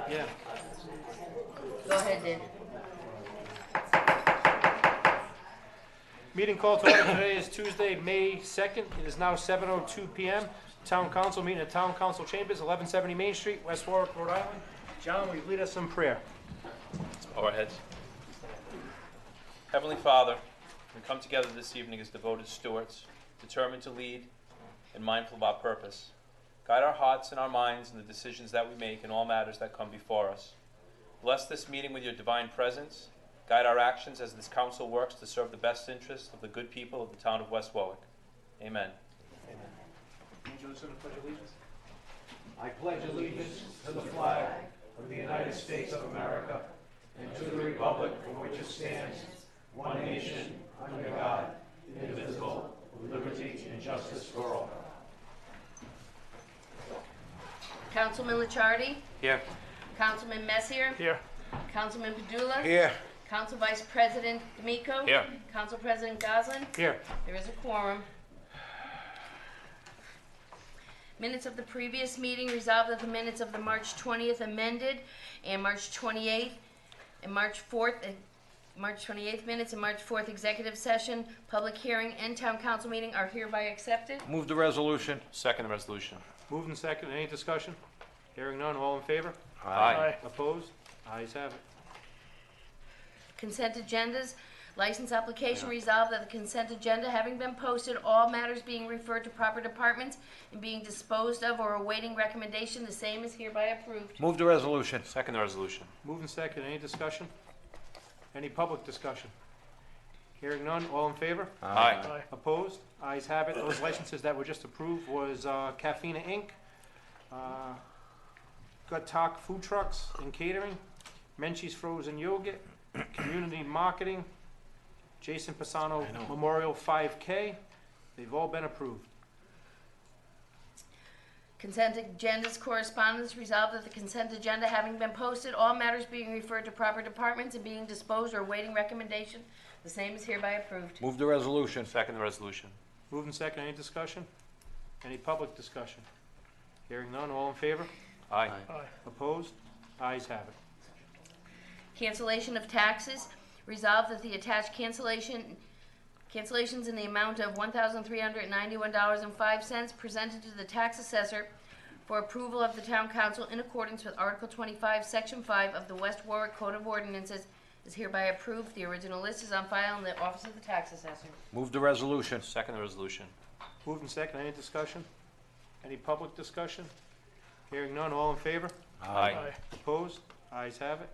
Yeah. Go ahead, Dave. Meeting called to order. Today is Tuesday, May 2nd. It is now 7:02 p.m. Town Council meeting at Town Council Chambers, 1170 Main Street, West Warwick, Rhode Island. John, will you lead us in prayer? Let's bow our heads. Heavenly Father, we come together this evening as devoted stewards, determined to lead and mindful of our purpose. Guide our hearts and our minds in the decisions that we make in all matters that come before us. Bless this meeting with your divine presence. Guide our actions as this council works to serve the best interests of the good people of the town of West Warwick. Amen. Angel, listen to pledge allegiance. I pledge allegiance to the flag of the United States of America and to the republic for which it stands, one nation, under God, indivisible, with liberty and justice for all. Councilman Licciardi, Here. Councilman Messier, Here. Councilman Padula, Here. Council Vice President D'Amico, Here. Council President Goslin. Here. There is a quorum. Minutes of the previous meeting. Resolved that the minutes of the March 20th amended and March 28th and March 4th, March 28th minutes and March 4th executive session, public hearing, and town council meeting are hereby accepted. Move the resolution. Second resolution. Moved and second. Any discussion? Hearing none. All in favor? Aye. Opposed? Ayes have it. Consent agendas. License application. Resolved that the consent agenda having been posted, all matters being referred to proper departments and being disposed of or awaiting recommendation, the same is hereby approved. Move the resolution. Second resolution. Moved and second. Any discussion? Any public discussion? Hearing none. All in favor? Aye. Opposed? Ayes have it. Those licenses that were just approved was Caffeina Inc., Gut Talk Food Trucks and Catering, Menchie's Frozen Yogurt, Community Marketing, Jason Pisano Memorial 5K. They've all been approved. Consent agendas correspondence. Resolved that the consent agenda having been posted, all matters being referred to proper departments and being disposed or awaiting recommendation, the same is hereby approved. Move the resolution. Second resolution. Moved and second. Any discussion? Any public discussion? Hearing none. All in favor? Aye. Opposed? Ayes have it. Cancellation of taxes. Resolved that the attached cancellations in the amount of $1,391.05 presented to the tax assessor for approval of the town council in accordance with Article 25, Section 5 of the West Warwick Code of Ordinances is hereby approved. The original list is on file in the office of the tax assessor. Move the resolution. Second resolution. Moved and second. Any discussion? Any public discussion? Hearing none. All in favor? Aye. Opposed? Ayes have it.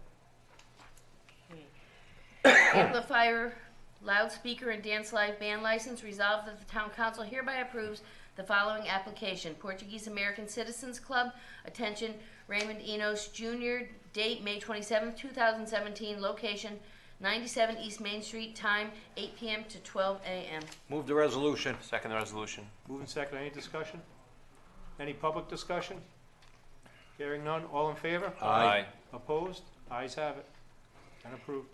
Amplifier, loudspeaker, and dance live band license. Resolved that the town council hereby approves the following application. Portuguese American Citizens Club, attention Raymond Enos Jr., date May 27, 2017, location 97 East Main Street, time 8 p.m. to 12 a.m. Move the resolution. Second resolution. Moved and second. Any discussion? Any public discussion? Hearing none. All in favor? Aye. Opposed? Ayes have it. And approved.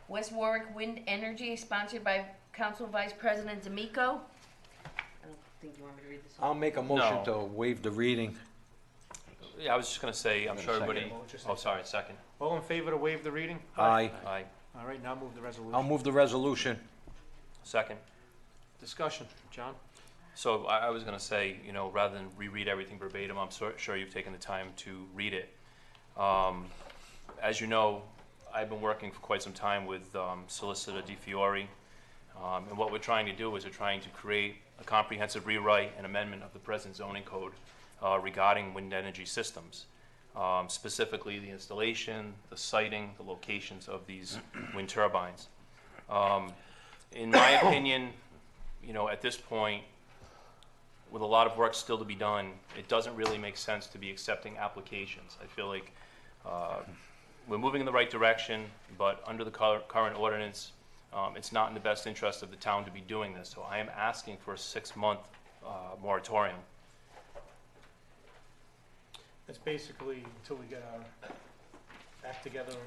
West Warwick Wind Energy, sponsored by Council Vice President D'Amico. I don't think you want me to read this one. I'll make a motion No. to waive the reading. Yeah, I was just going to say, I'm sure everybody... Second. Oh, sorry, second. All in favor to waive the reading? Aye. Aye. All right, now move the resolution. I'll move the resolution. Second. Discussion. John? So I was going to say, you know, rather than reread everything verbatim, I'm sure you've taken the time to read it. As you know, I've been working for quite some time with Solicitor Di Fiore, and what we're trying to do is we're trying to create a comprehensive rewrite and amendment of the present zoning code regarding wind energy systems, specifically the installation, the siting, the locations of these wind turbines. In my opinion, you know, at this point, with a lot of work still to be done, it doesn't really make sense to be accepting applications. I feel like we're moving in the right direction, but under the current ordinance, it's not in the best interest of the town to be doing this. So I am asking for a 6-month moratorium. It's basically until we get our act together and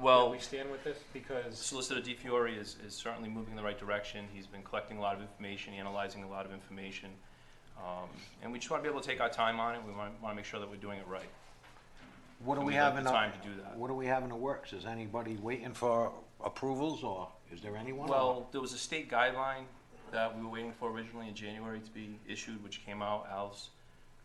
where Well, we stand with this, because Solicitor Di Fiore is certainly moving in the right direction. He's been collecting a lot of information, analyzing a lot of information. And we just want to be able to take our time on it. We want to make sure that we're doing it right. What do and we we'd have like in the the, time to do that. what do we have in the works? Is anybody waiting for approvals, or is there anyone? Well, there was a state guideline that we were waiting for originally in January to be issued, which came out. Al's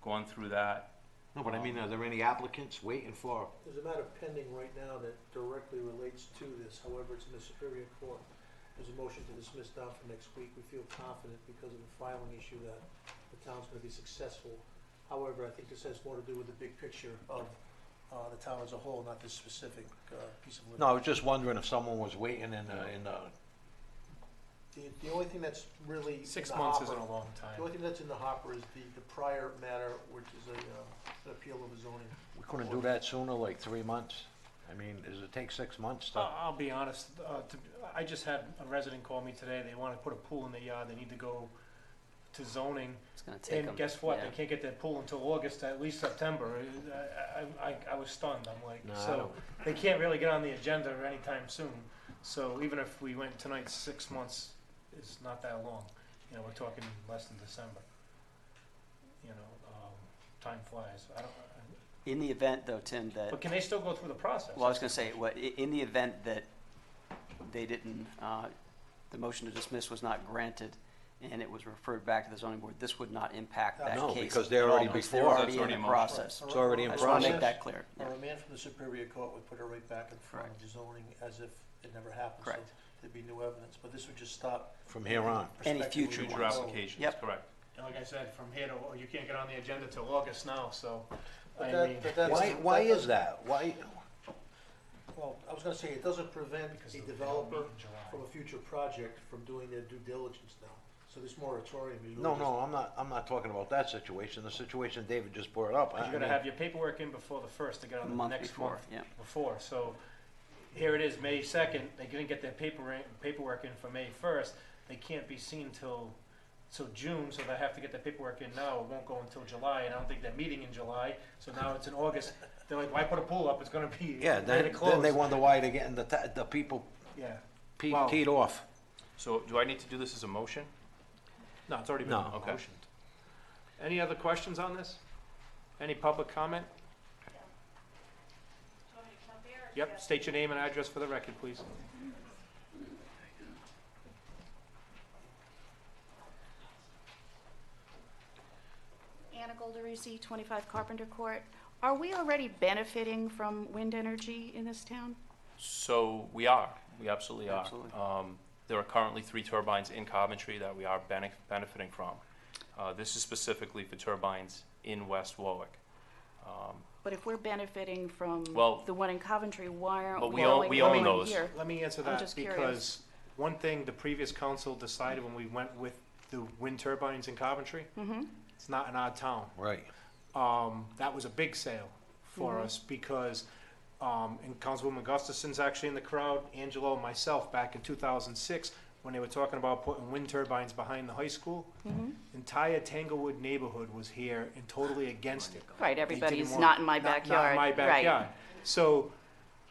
gone through that. No, but I mean, are there any applicants waiting for? There's a matter pending right now that directly relates to this, however, it's in the Superior Court. There's a motion to dismiss down for next week. We feel confident because of the filing issue that the town's gonna be successful. However, I think this has more to do with the big picture of, the town as a whole, not this specific, piece of litigation. No, I was just wondering if someone was waiting in the, The only thing that's really in 6 the months hopper- isn't a long time. The only thing that's in the hopper is the prior matter, which is an appeal of a zoning. we couldn't do that sooner, like 3 months? I mean, does it take 6 months to? I'll be honest, I just had a resident call me today, they wanna put a pool in their yard, they need to go to zoning, It's gonna take them. and guess what, yeah. they can't get their pool until August, at least September. I was stunned, I'm like, No, I so, don't- they can't really get on the agenda anytime soon. So even if we went tonight, 6 months is not that long, you know, we're talking less than December. You know, time flies, I don't, In the event, though, Tim, that, but can they still go through the process? well, I was gonna say, in the event that they didn't, the motion to dismiss was not granted, and it was referred back to the zoning board, this would not impact that case. No, because they're at all, already because before. They're already That's in already the in motion. process. It's already in I just wanna make process. that clear. A Yeah. remand from the Superior Court would put it right back in front of the zoning as if it never happened. Correct. So there'd be new evidence, but this would just stop. From here on. Any prospective future Future ones. applications, Yep. correct. And like I said, from here to, you can't get on the agenda till August now, so, But I that- mean, but that's- Why that is doesn't- that? Why? Well, I was gonna say, it doesn't prevent because a they don't developer meet in July. from a future project from doing their due diligence now. So this moratorium is really No, just. no, I'm not talking about that situation, the situation David just brought up. You gotta have your paperwork in before the first to get A on the month next before, month yeah. before, so here it is, May 2nd, they didn't get their paperwork in for May 1st, they can't be seen till June, so they have to get their paperwork in now, it won't go until July, and I don't think they're meeting in July, so now it's in August, they're like, why put a pool up, it's gonna be Yeah, ready to then they close. wonder why they're getting the people Yeah, Well- teed off. So do I need to do this as a motion? no, it's already been No. Okay. motioned. Any other questions on this? Any public comment? Yep, state your name and address for the record, please. Anna Golderisi, 25 Carpenter Court. Are we already benefiting from wind energy in this town? So we absolutely are. Absolutely. There are currently 3 turbines in Coventry that we are benefiting from. This is specifically for turbines in West Warwick. But if we're benefiting from Well, the one in Coventry, why aren't but we we own- going we own one those. here? Let me answer I'm that, just curious. because one thing the previous council decided when we went with the wind turbines in Coventry, it's not in our town. Right. That was a big sale for us because, and Councilwoman Gustafson's actually in the crowd, Angelo and myself, back in 2006, when they were talking about putting wind turbines behind the high school, entire Tanglewood neighborhood was here and totally against it. Right, They didn't everybody's want- not in my Not backyard. in my Right. backyard. So,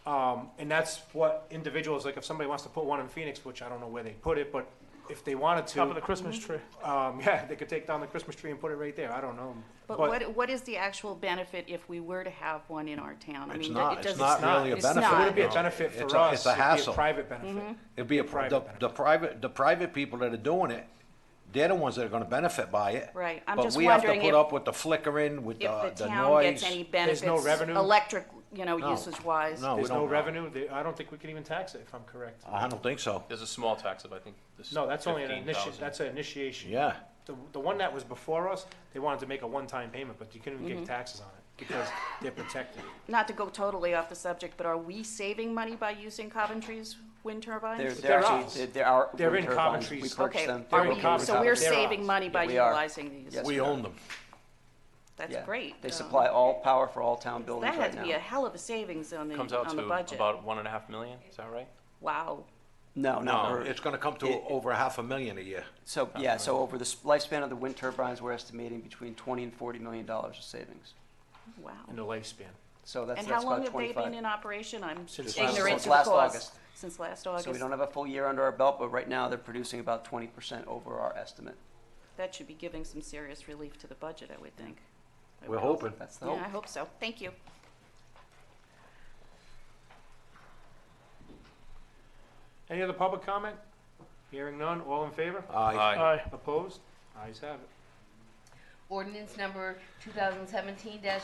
and that's what individuals, like if somebody wants to put one in Phoenix, which I don't know where they put it, but if they wanted to. Top of the Christmas tree. Yeah, they could take down the Christmas tree and put it right there, I don't know. But what is the actual benefit if we were to have one in our town? I It's mean, not, it it's doesn't. not really a it's benefit. It not. wouldn't be a No. benefit for It's us. It's a It'd be hassle. a private benefit. It'd be Private the private people that are doing it, they're the ones that are gonna benefit by it. Right, I'm But just we have to wondering put if, up with the flickering, with if the the town gets noise. any There's benefits. no revenue? Electric, No. usage-wise. No, we There's no don't know. revenue, I don't think we can even tax it, if I'm correct. I don't think so. There's a small tax of, I think, this No, that's only an 15,000. that's an initiation. Yeah. The one that was before us, they wanted to make a one-time payment, but you couldn't even get taxes on it, because they're protected. Not to go totally off the subject, but are we saving money by using Coventry's wind turbines? They're They're actually, ours. there are They're wind in turbines. Coventry's. We purchased Okay, them. They're are in we, Coventry. so we're They're saving ours. money by Yeah, we are. utilizing these? Yes. We own them. That's Yeah. great. They supply all power for all town buildings That right had to be a now. hell of a savings on Comes out the to budget. about 1.5 million, is that right? Wow. No, No, no. it's gonna come to It- over $500,000 a year. So, yeah, so over the lifespan of the wind turbines, we're estimating between $20 and $40 million of savings. Wow. In the lifespan. So that's And about how long have they 25. been in operation? I'm Since ignorant Since to last the cause. August. Since last August. So we don't have a full year under our belt, but right now they're producing about 20% over our estimate. That should be giving some serious relief to the budget, I would think. I We're would hope. hoping. That's the hope. Yeah, I hope so. Thank you. Any other public comment? Hearing none, all in favor? Aye. Opposed? Ayes have it. Ordinance number 2017-14,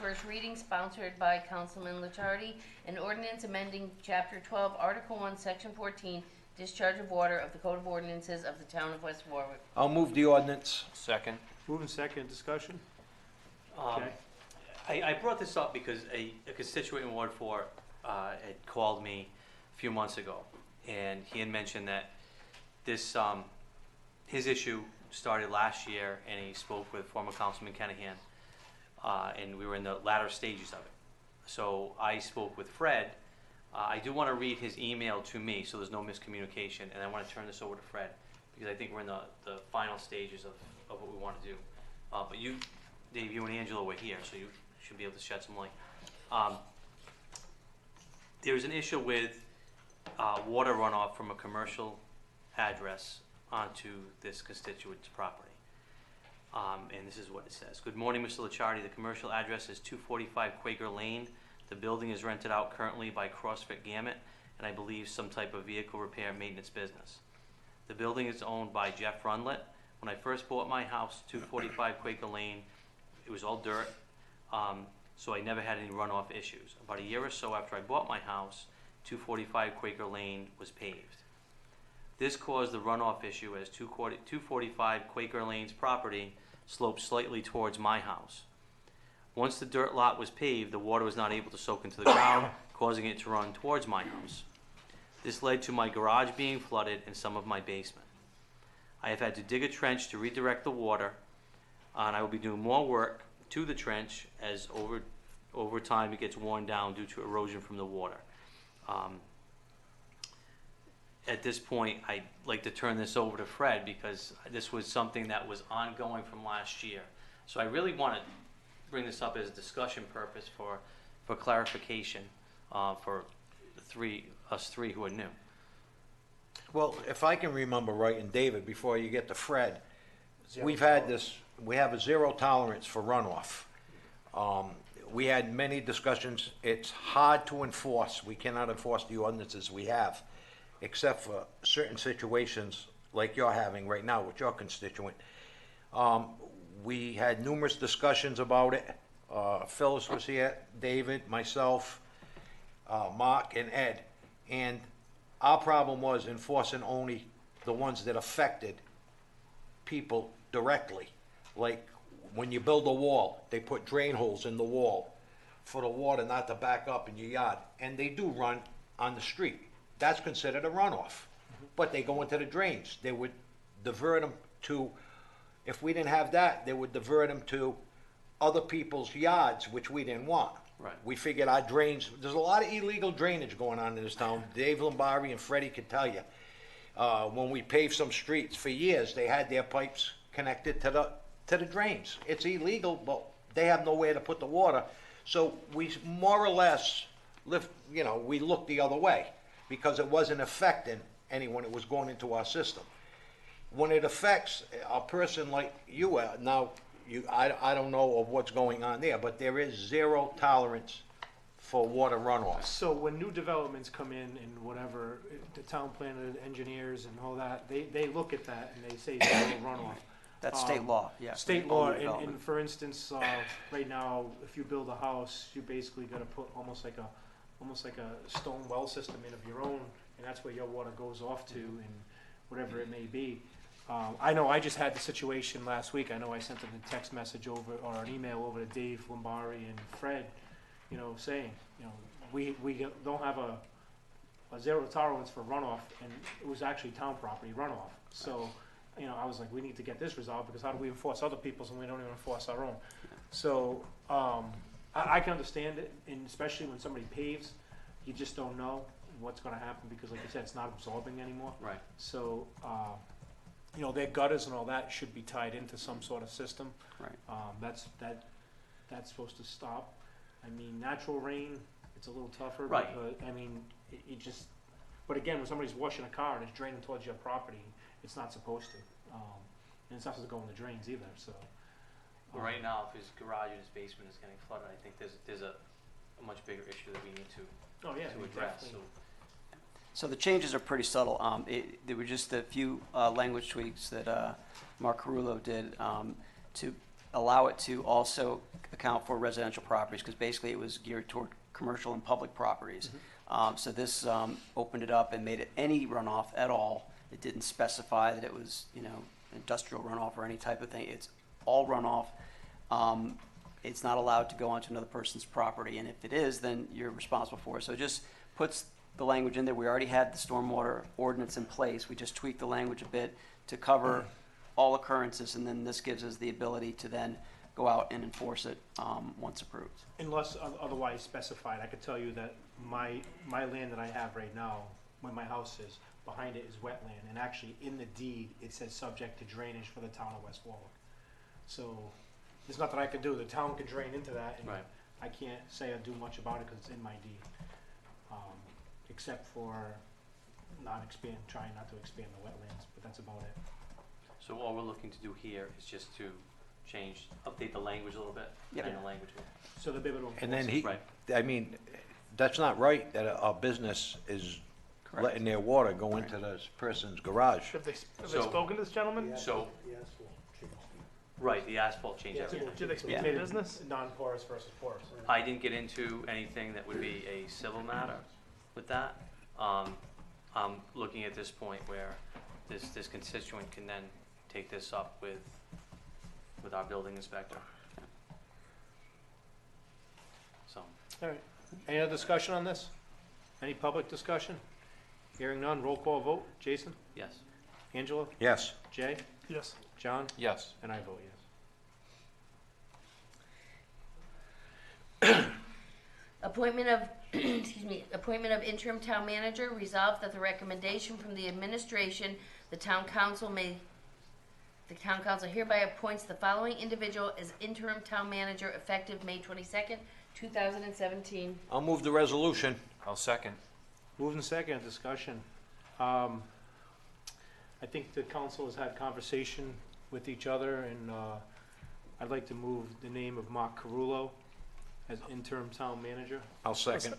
first reading, sponsored by Councilman Licciardi. An ordinance amending Chapter 12, Article 1, Section 14, discharge of water of the Code of Ordinances of the Town of West Warwick. I'll move the ordinance. Second. Moving second, discussion? Um, Okay. I brought this up because a constituent in Ward 4 had called me a few months ago, and he had mentioned that this, his issue started last year, and he spoke with former Councilman Kenahan, and we were in the latter stages of it. So I spoke with Fred. I do want to read his email to me, so there's no miscommunication, and I want to turn this over to Fred, because I think we're in the final stages of what we want to do. But you, Dave, you and Angela were here, so you should be able to shed some light. There's an issue with water runoff from a commercial address onto this constituent's property. And this is what it says. Good morning, Mr. Licciardi. The commercial address is 245 Quaker Lane. The building is rented out currently by CrossFit Gamut, and I believe some type of vehicle repair and maintenance business. The building is owned by Jeff Runlett. When I first bought my house, 245 Quaker Lane, it was all dirt, so I never had any runoff issues. About a year or so after I bought my house, 245 Quaker Lane was paved. This caused the runoff issue as 245 Quaker Lane's property sloped slightly towards my house. Once the dirt lot was paved, the water was not able to soak into the ground, causing it to run towards my house. This led to my garage being flooded and some of my basement. I have had to dig a trench to redirect the water, and I will be doing more work to the trench as over time it gets worn down due to erosion from the water. At this point, I'd like to turn this over to Fred, because this was something that was ongoing from last year. So I really want to bring this up as a discussion purpose for clarification for us three who are new. Well, if I can remember right, and David, before you get to Fred, we have a zero tolerance for runoff. We had many discussions. It's hard to enforce. We cannot enforce the ordinances we have, except for certain situations like you're having right now with your constituent. We had numerous discussions about it. Phyllis was here, David, myself, Mark, and Ed. And our problem was enforcing only the ones that affected people directly. Like when you build a wall, they put drain holes in the wall for the water not to back up in your yard. And they do run on the street. That's considered a runoff. But they go into the drains. They would divert them to, if we didn't have that, they would divert them to other people's yards, which we didn't want. Right. We figured our drains, there's a lot of illegal drainage going on in this town. Dave Lombardi and Freddie can tell you. When we paved some streets for years, they had their pipes connected to the drains. It's illegal, but they have nowhere to put the water. So we more or less we looked the other way, because it wasn't affecting anyone. It was going into our system. When it affects a person like you, now, I don't know of what's going on there, but there is zero tolerance for water runoff. So when new developments come in and whatever, the town planner, engineers and all that, they look at that and they say zero runoff. That's state law, yeah. State All law, new development. and for instance, right now, if you build a house, you basically gotta put almost like a stone well system in of your own, and that's where your water goes off to, and whatever it may be. I know I just had the situation last week. I know I sent them a text message over, or an email over to Dave Lombardi and Fred, saying, we don't have a zero tolerance for runoff, and it was actually town property runoff. So, I was like, we need to get this resolved, because how do we enforce other people's and we don't even enforce our own? So, I can understand it, and especially when somebody paves, you just don't know what's gonna happen, because like you said, it's not absorbing anymore. Right. So, their gutters and all that should be tied into some sort of system. Right. That's supposed to stop. I mean, natural rain, it's a little tougher. Right. Because, it just, but again, when somebody's washing a car and it's draining towards your property, it's not supposed to. And it's not supposed to go in the drains either, so. But right now, if his garage and his basement is getting flooded, I think there's a much bigger issue that we need to Oh, yeah, address. definitely. So the changes are pretty subtle. There were just a few language tweaks that Mark Carullo did to allow it to also account for residential properties, because basically it was geared toward commercial and public properties. So this opened it up and made it any runoff at all. It didn't specify that it was, industrial runoff or any type of thing. It's all runoff. It's not allowed to go onto another person's property, and if it is, then you're responsible for it. So it just puts the language in there. We already had the stormwater ordinance in place. We just tweaked the language a bit to cover all occurrences, and then this gives us the ability to then go out and enforce it once approved. Unless otherwise specified, I could tell you that my land that I have right now, where my house is, behind it is wetland, and actually in the deed, it says subject to drainage for the town of West Warwick. So, there's nothing I can do, the town can drain into that, and Right. I can't say or do much about it because it's in my deed. Except for trying not to expand the wetlands, but that's about it. So all we're looking to do here is just to update the language a little bit, Yep. and the language. So they'll be able to enforce And then it. Right. I mean, that's not right that a business is Correct. letting their water go into this person's garage. Have they So- spoken to this gentleman? So- The asphalt change. Right, the asphalt changed everything. Did they speak Yeah. to the business? Non-porous versus porous. I didn't get into anything that would be a civil matter with that. I'm looking at this point where this constituent can then take this up with our building inspector. So, All right. Any other discussion on this? Any public discussion? Hearing none, roll call vote. Jason? yes. Angela? Yes. Jay? Yes. John? Yes. And I vote yes. Appointment of, appointment of interim town manager. Resolved that the recommendation from the administration, the town council hereby appoints the following individual as interim town manager effective May 22nd, 2017. I'll move the resolution. I'll second. Moved and second, discussion. I think the council has had conversation with each other, and I'd like to move the name of Mark Carullo as interim town manager. I'll second.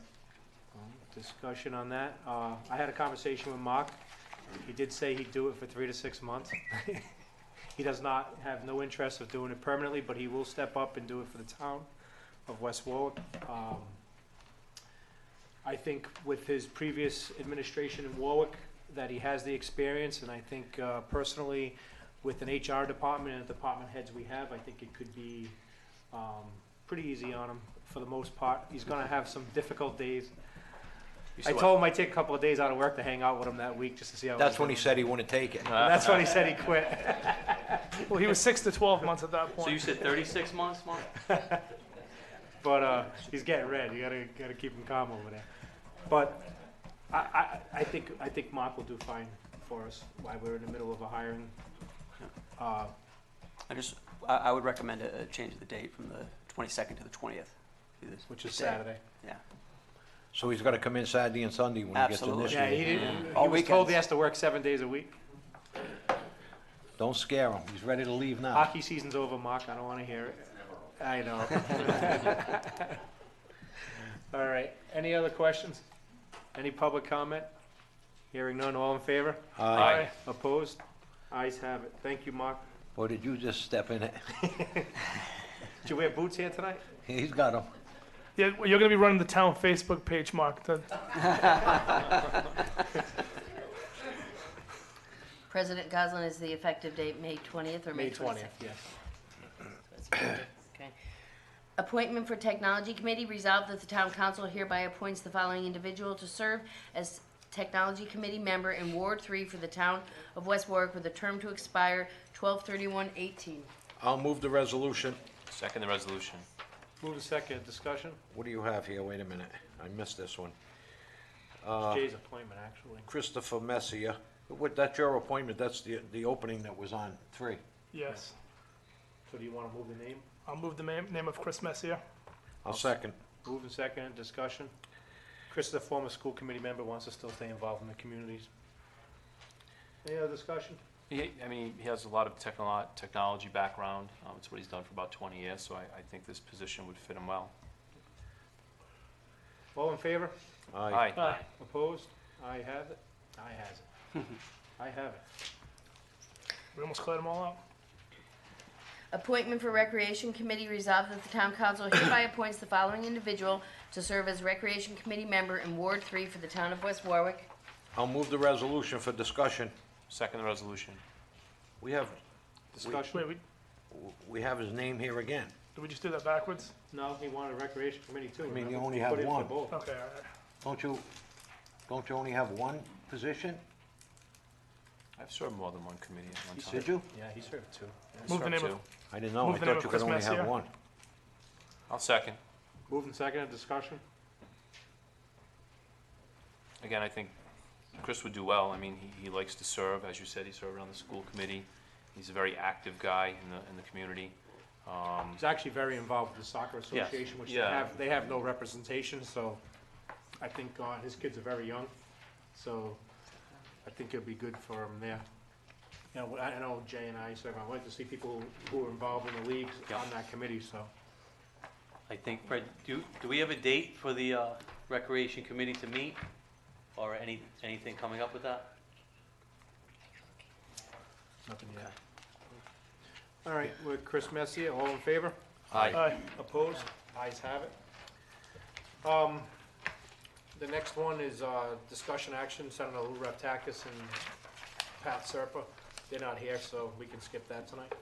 Discussion on that. I had a conversation with Mark. He did say he'd do it for 3 to 6 months. He does not have no interest of doing it permanently, but he will step up and do it for the town of West Warwick. I think with his previous administration in Warwick, that he has the experience, and I think personally, with an HR department and the department heads we have, I think it could be pretty easy on him for the most part. He's gonna have some difficult days. I told him I'd take a couple of days out of work to hang out with him that week, just to see how. That's when he said he wouldn't take it. And that's when he said he quit. Well, he was 6 to 12 months at that point. So you said 36 months, Mark? But he's getting red. You gotta keep him calm over there. But I think Mark will do fine for us while we're in the middle of a hiring. I would recommend a change of the date from the 22nd to the 20th. Which is Day. Saturday. Yeah. So he's gotta come in Saturday and Sunday when he gets Absolutely. Yeah, initiated. he All was told weekends. he has to work 7 days a week. Don't scare him. He's ready to leave now. Hockey season's over, Mark. I don't wanna hear it. I know. All right. Any other questions? Any public comment? Hearing none. All in favor? Aye. Opposed? Ayes have it. Thank you, Mark. Boy, did you just step in it? Did you wear boots here tonight? He's got him. Yeah, well, you're gonna be running the town Facebook page, Mark. President Goslin is the effective date, May 20th or May 22nd? yes. Okay. Appointment for Technology Committee. Resolved that the town council hereby appoints the following individual to serve as Technology Committee member in Ward 3 for the town of West Warwick with a term to expire 12/31/18. I'll move the resolution. Second the resolution. Move to second. Discussion? What do you have here? Wait a minute. I missed this one. It's Jay's appointment, actually. Christopher Messier. That's your appointment. That's the opening that was on 3. Yes. So do you want to move the name? I'll move the name of Chris Messier. I'll second. Move and second. Discussion? Chris is a former school committee member, wants to still stay involved in the communities. Any other discussion? He has a lot of technology background. It's what he's done for about 20 years, so I think this position would fit him well. All in favor? Aye. Aye. Opposed? I have it. I has it. I have it. We almost cleared them all out. Appointment for Recreation Committee. Resolved that the Town Council hereby appoints the following individual to serve as Recreation Committee member in Ward 3 for the Town of West Warwick. I'll move the resolution for discussion. Second the resolution. We have, Discussion? Wait, we have his name here again. did we just do that backwards? No, he wanted a recreation committee too. I mean, you remember? only have Put in for one. both. Okay, all right. Don't you only have one position? I've served more than one committee at one time. Did you? Yeah, he served two. I Move the served name of- two. I didn't know. Move I the name thought of you could Chris only have Messier. one. I'll second. Moved and seconded, discussion? Again, I think Chris would do well. I mean, he likes to serve. As you said, he served on the school committee. He's a very active guy in the community. He's actually very involved with the soccer Yes. association, which Yeah. they have no representation, so I think his kids are very young, so I think it'll be good for him there. You know, I know Jay and I said, I'd like to see people who are involved in the leagues Yeah. on that committee, so. I think, Fred, do we have a date for the Recreation Committee to meet? Or anything coming up with that? Nothing yet. All right, with Chris Messier, all in favor? Aye. Opposed? Ayes have it. The next one is discussion action, Senator Lou Raptakis and Pat Serpa. They're not here, so we can skip that tonight.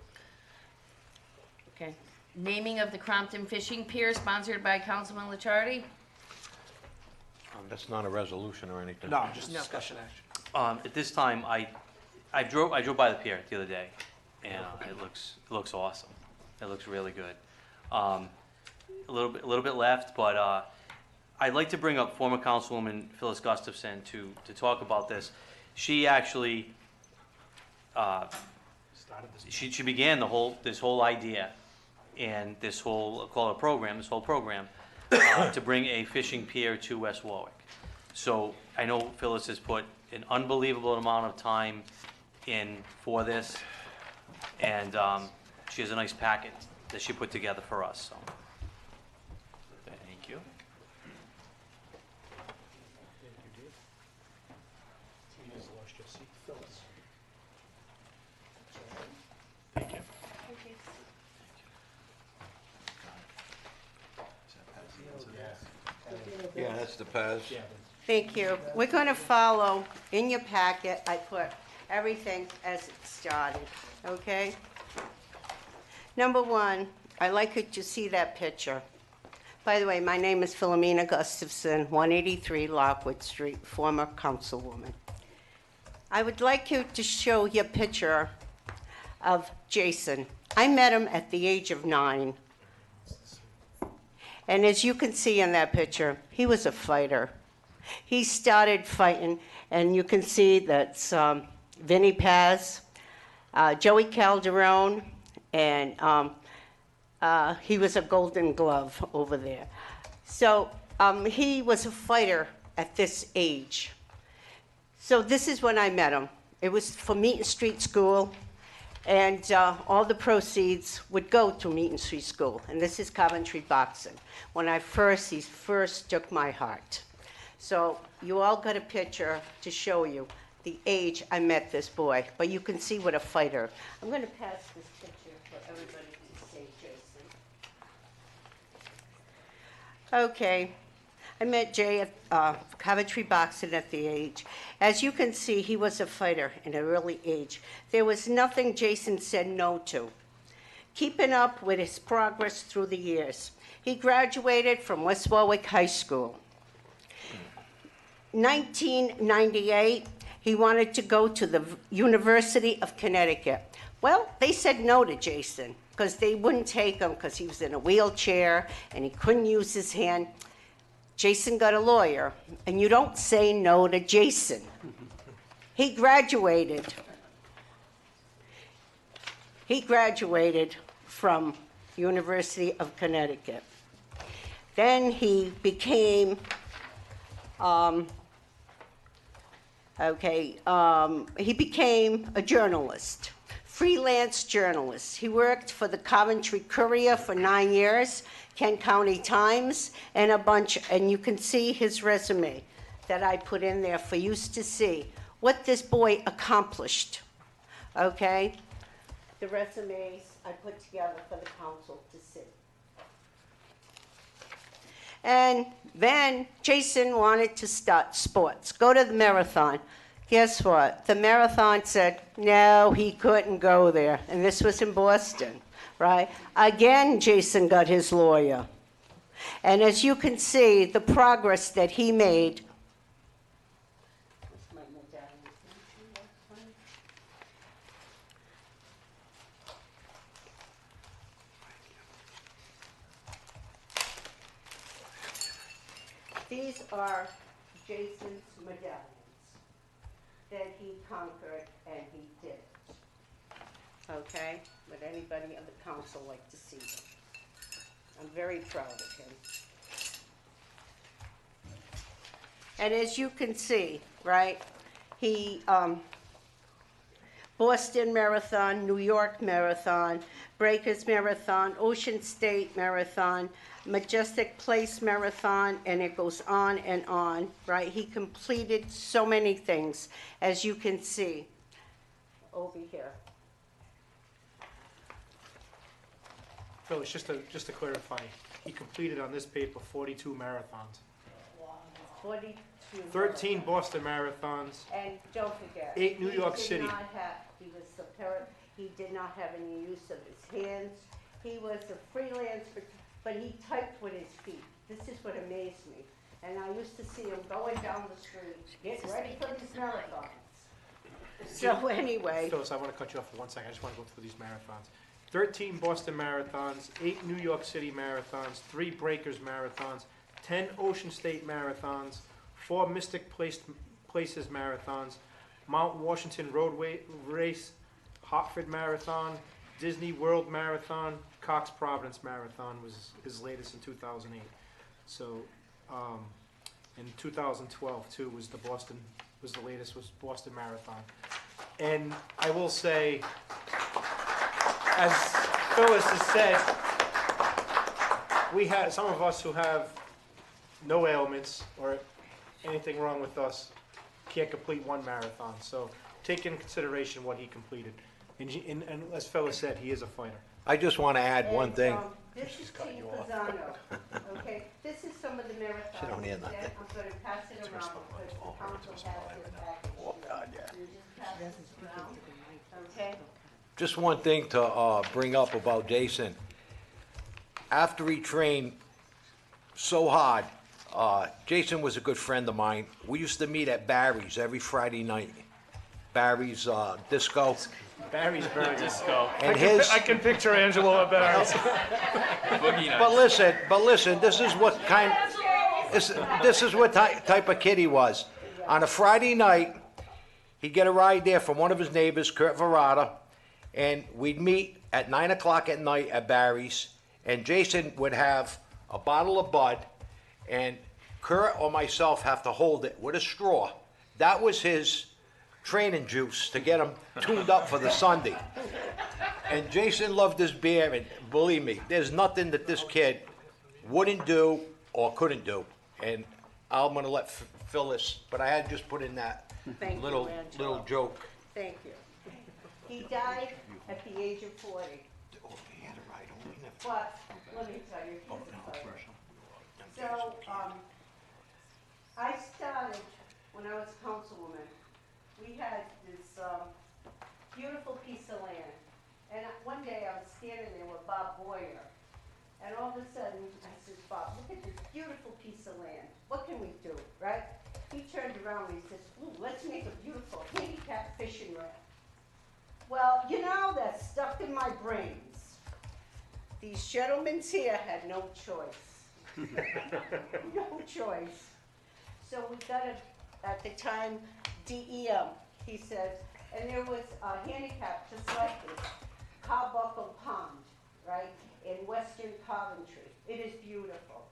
Okay. Naming of the Crompton Fishing Pier, sponsored by Councilman Licciardi. That's not a resolution or anything. No, just No. discussion action. At this time, I drove by the pier the other day, and it looks awesome. It looks really good. A little bit left, but I'd like to bring up former Councilwoman Phyllis Gustafson to talk about this. She actually Started this. she began this whole idea and this whole program to bring a fishing pier to West Warwick. So I know Phyllis has put an unbelievable amount of time in for this, and she has a nice packet that she put together for us. So. Thank you. You just lost your seat, Phyllis. Thank you. Yeah, that's the Paz. Yeah, Thank you. We're going to follow, in your packet, I put everything as it started, okay? Number one, I'd like you to see that picture. By the way, my name is Philomena Gustafson, 183 Lockwood Street, former councilwoman. I would like you to show your picture of Jason. I met him at the age of 9. And as you can see in that picture, he was a fighter. He started fighting, and you can see that's Vinny Paz, Joey Calderon, and he was a Golden Glove over there. So he was a fighter at this age. So this is when I met him. It was for Meaton Street School, and all the proceeds would go to Meaton Street School. And this is Coventry Boxing. When he first took my heart. So you all got a picture to show you the age I met this boy, but you can see what a fighter. I'm going to pass this picture for everybody to see, Jason. Okay, I met Jay at Coventry Boxing at the age. As you can see, he was a fighter in an early age. There was nothing Jason said no to. Keeping up with his progress through the years. He graduated from West Warwick High School. 1998, he wanted to go to the University of Connecticut. Well, they said no to Jason because they wouldn't take him because he was in a wheelchair and he couldn't use his hand. Jason got a lawyer, and you don't say no to Jason. He graduated. He graduated from University of Connecticut. Then he became, he became a journalist, freelance journalist. He worked for the Coventry Courier for 9 years, Kent County Times, and a bunch, and you can see his resume. that I put in there for you to see what this boy accomplished, okay? The resumes I put together for the council to see. And then Jason wanted to start sports, go to the marathon. Guess what? The marathon said, no, he couldn't go there. And this was in Boston, right? Again, Jason got his lawyer. And as you can see, the progress that he made. These are Jason's medallions that he conquered and he did. Okay? Would anybody on the council like to see them? I'm very proud of him. And as you can see, right, he, Boston Marathon, New York Marathon, Breakers Marathon, Ocean State Marathon, Majestic Place Marathon, and it goes on and on, right? He completed so many things, as you can see over here. Phyllis, just to clarify, he completed on this paper 42 marathons. 42. 13 Boston marathons. And don't forget. 8 New York City. He was the parrot, he did not have any use of his hands. He was a freelance, but he typed with his feet. This is what amazed me. And I used to see him going down the street, getting ready for these marathons. So anyway. Phyllis, I want to cut you off for 1 second. I just want to go through these marathons. 13 Boston marathons, 8 New York City marathons, 3 Breakers marathons, 10 Ocean State marathons, 4 Mystic Places marathons, Mount Washington Roadway Race, Hartford Marathon, Disney World Marathon, Cox Providence Marathon was his latest in 2008. So, in 2012 too was the latest was Boston Marathon. And I will say, as Phyllis has said, we have some of us who have no ailments or anything wrong with us can't complete 1 marathon. So take into consideration what he completed. And as Phyllis said, he is a fighter. I just want to add one thing. This is Team Fasano, okay? This is some of the marathons. Sit down here, that nothing. I'm going to pass it around because the council has this package. Oh, God, yeah. You just pass this around, okay? Just one thing to bring up about Jason. After he trained so hard, Jason was a good friend of mine. We used to meet at Barry's every Friday night. Barry's Disco. Barry's Burger. Disco. And his, I can picture Angelo at Barry's. Boogie but Nights. listen, this is what kind, this is what type of kid he was. On a Friday night, he'd get a ride there from one of his neighbors, Kurt Verada, and we'd meet at 9 o'clock at night at Barry's, and Jason would have a bottle of Bud, and Kurt or myself have to hold it with a straw. That was his training juice to get him tuned up for the Sunday. And Jason loved his beer, and believe me, there's nothing that this kid wouldn't do or couldn't do. And I'm gonna let Phyllis, but I had just put in that Thank you, little Angelo. joke. Thank you. He died at the age of 40. But, let me tell you, he's a fighter. So, I started, when I was councilwoman, we had this beautiful piece of land. And one day I was standing there with Bob Boyer. And all of a sudden, I said, Bob, look at this beautiful piece of land. What can we do, right? He turned around and he says, ooh, let's make a beautiful handicap fishing ramp. Well, you know, that stuck in my brains. These gentlemen here had no choice. No choice. So we got it, at the time, DEM, he says, and there was a handicap just like this, Carbuncle Pond, right, in western Coventry. It is beautiful,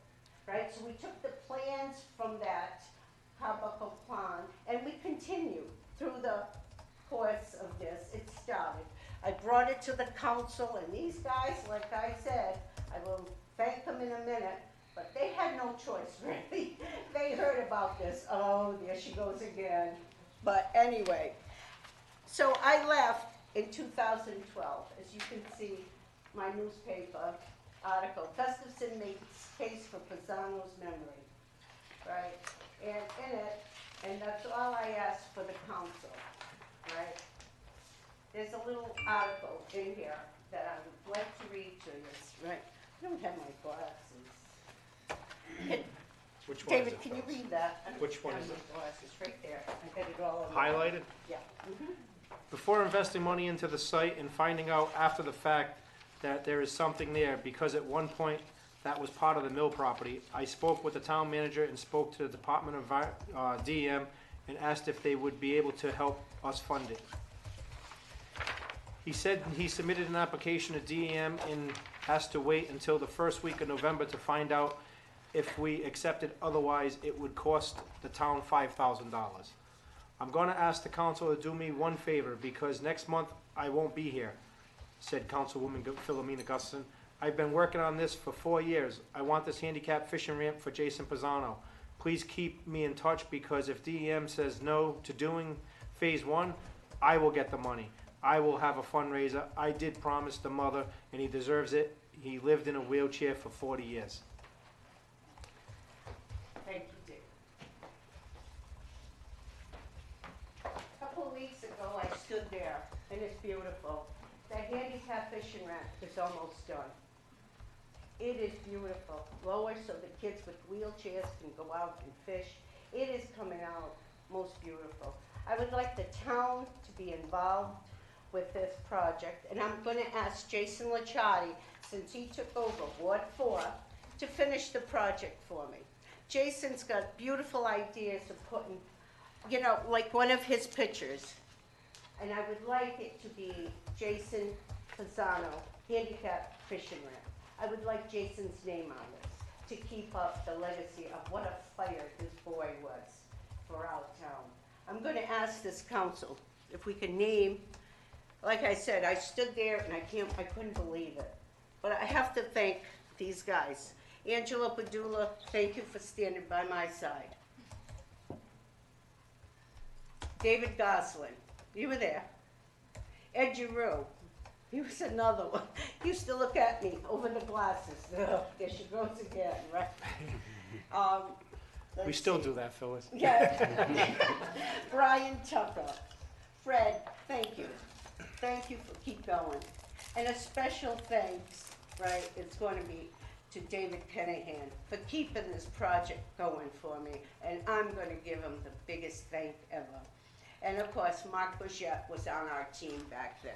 right? So we took the plans from that Carbuncle Pond, and we continued through the course of this. It started. I brought it to the council, and these guys, like I said, I will thank them in a minute, but they had no choice, really. They heard heard about this. Oh, there she goes again. But anyway, so I left in 2012. As you can see, my newspaper article, Gustafson makes case for Pisano's memory, right? And in it, and that's all I asked for the council, right? There's a little article in here that I would like to read to you, right? I don't have my glasses. Which one is David, it? can you Phyllis? read that? Which one I is have it? my glasses right there. I got it all over. Highlighted? Yeah. Before investing money into the site and finding out after the fact that there is something there, because at one point that was part of the mill property, I spoke with the town manager and spoke to the Department of DEM and asked if they would be able to help us fund it. He said he submitted an application to DEM and has to wait until the first week of November to find out if we accepted, otherwise it would cost the town $5,000. I'm gonna ask the council to do me one favor, because next month I won't be here, said Councilwoman Philomena Gustafson. I've been working on this for 4 years. I want this handicap fishing ramp for Jason Pisano. Please keep me in touch, because if DEM says no to doing phase 1, I will get the money. I will have a fundraiser. I did promise the mother, and he deserves it. He lived in a wheelchair for 40 years. Thank you, Dick. A couple of weeks ago, I stood there, and it's beautiful. The handicap fishing ramp is almost done. It is beautiful. Lower so the kids with wheelchairs can go out and fish. It is coming out most beautiful. I would like the town to be involved with this project, and I'm gonna ask Jason Licciardi, since he took over Ward 4, to finish the project for me. Jason's got beautiful ideas of putting, you know, like one of his pictures. And I would like it to be Jason Pisano, handicap fishing ramp. I would like Jason's name on this, to keep up the legacy of what a fighter this boy was for our town. I'm gonna ask this council if we can name, like I said, I stood there and I couldn't believe it. But I have to thank these guys. Angelo Padula, thank you for standing by my side. David Goslin, you were there. Ed Giroux, he was another one. He used to look at me over the glasses. Oh, there she goes again, right? We Let's still see. do that, Phyllis. Yeah. Brian Tucker. Fred, thank you. Thank you for keep going. And a special thanks, right, it's going to be to David Kennahan for keeping this project going for me. And I'm going to give him the biggest thank ever. And of course, Mark Bouchette was on our team back then.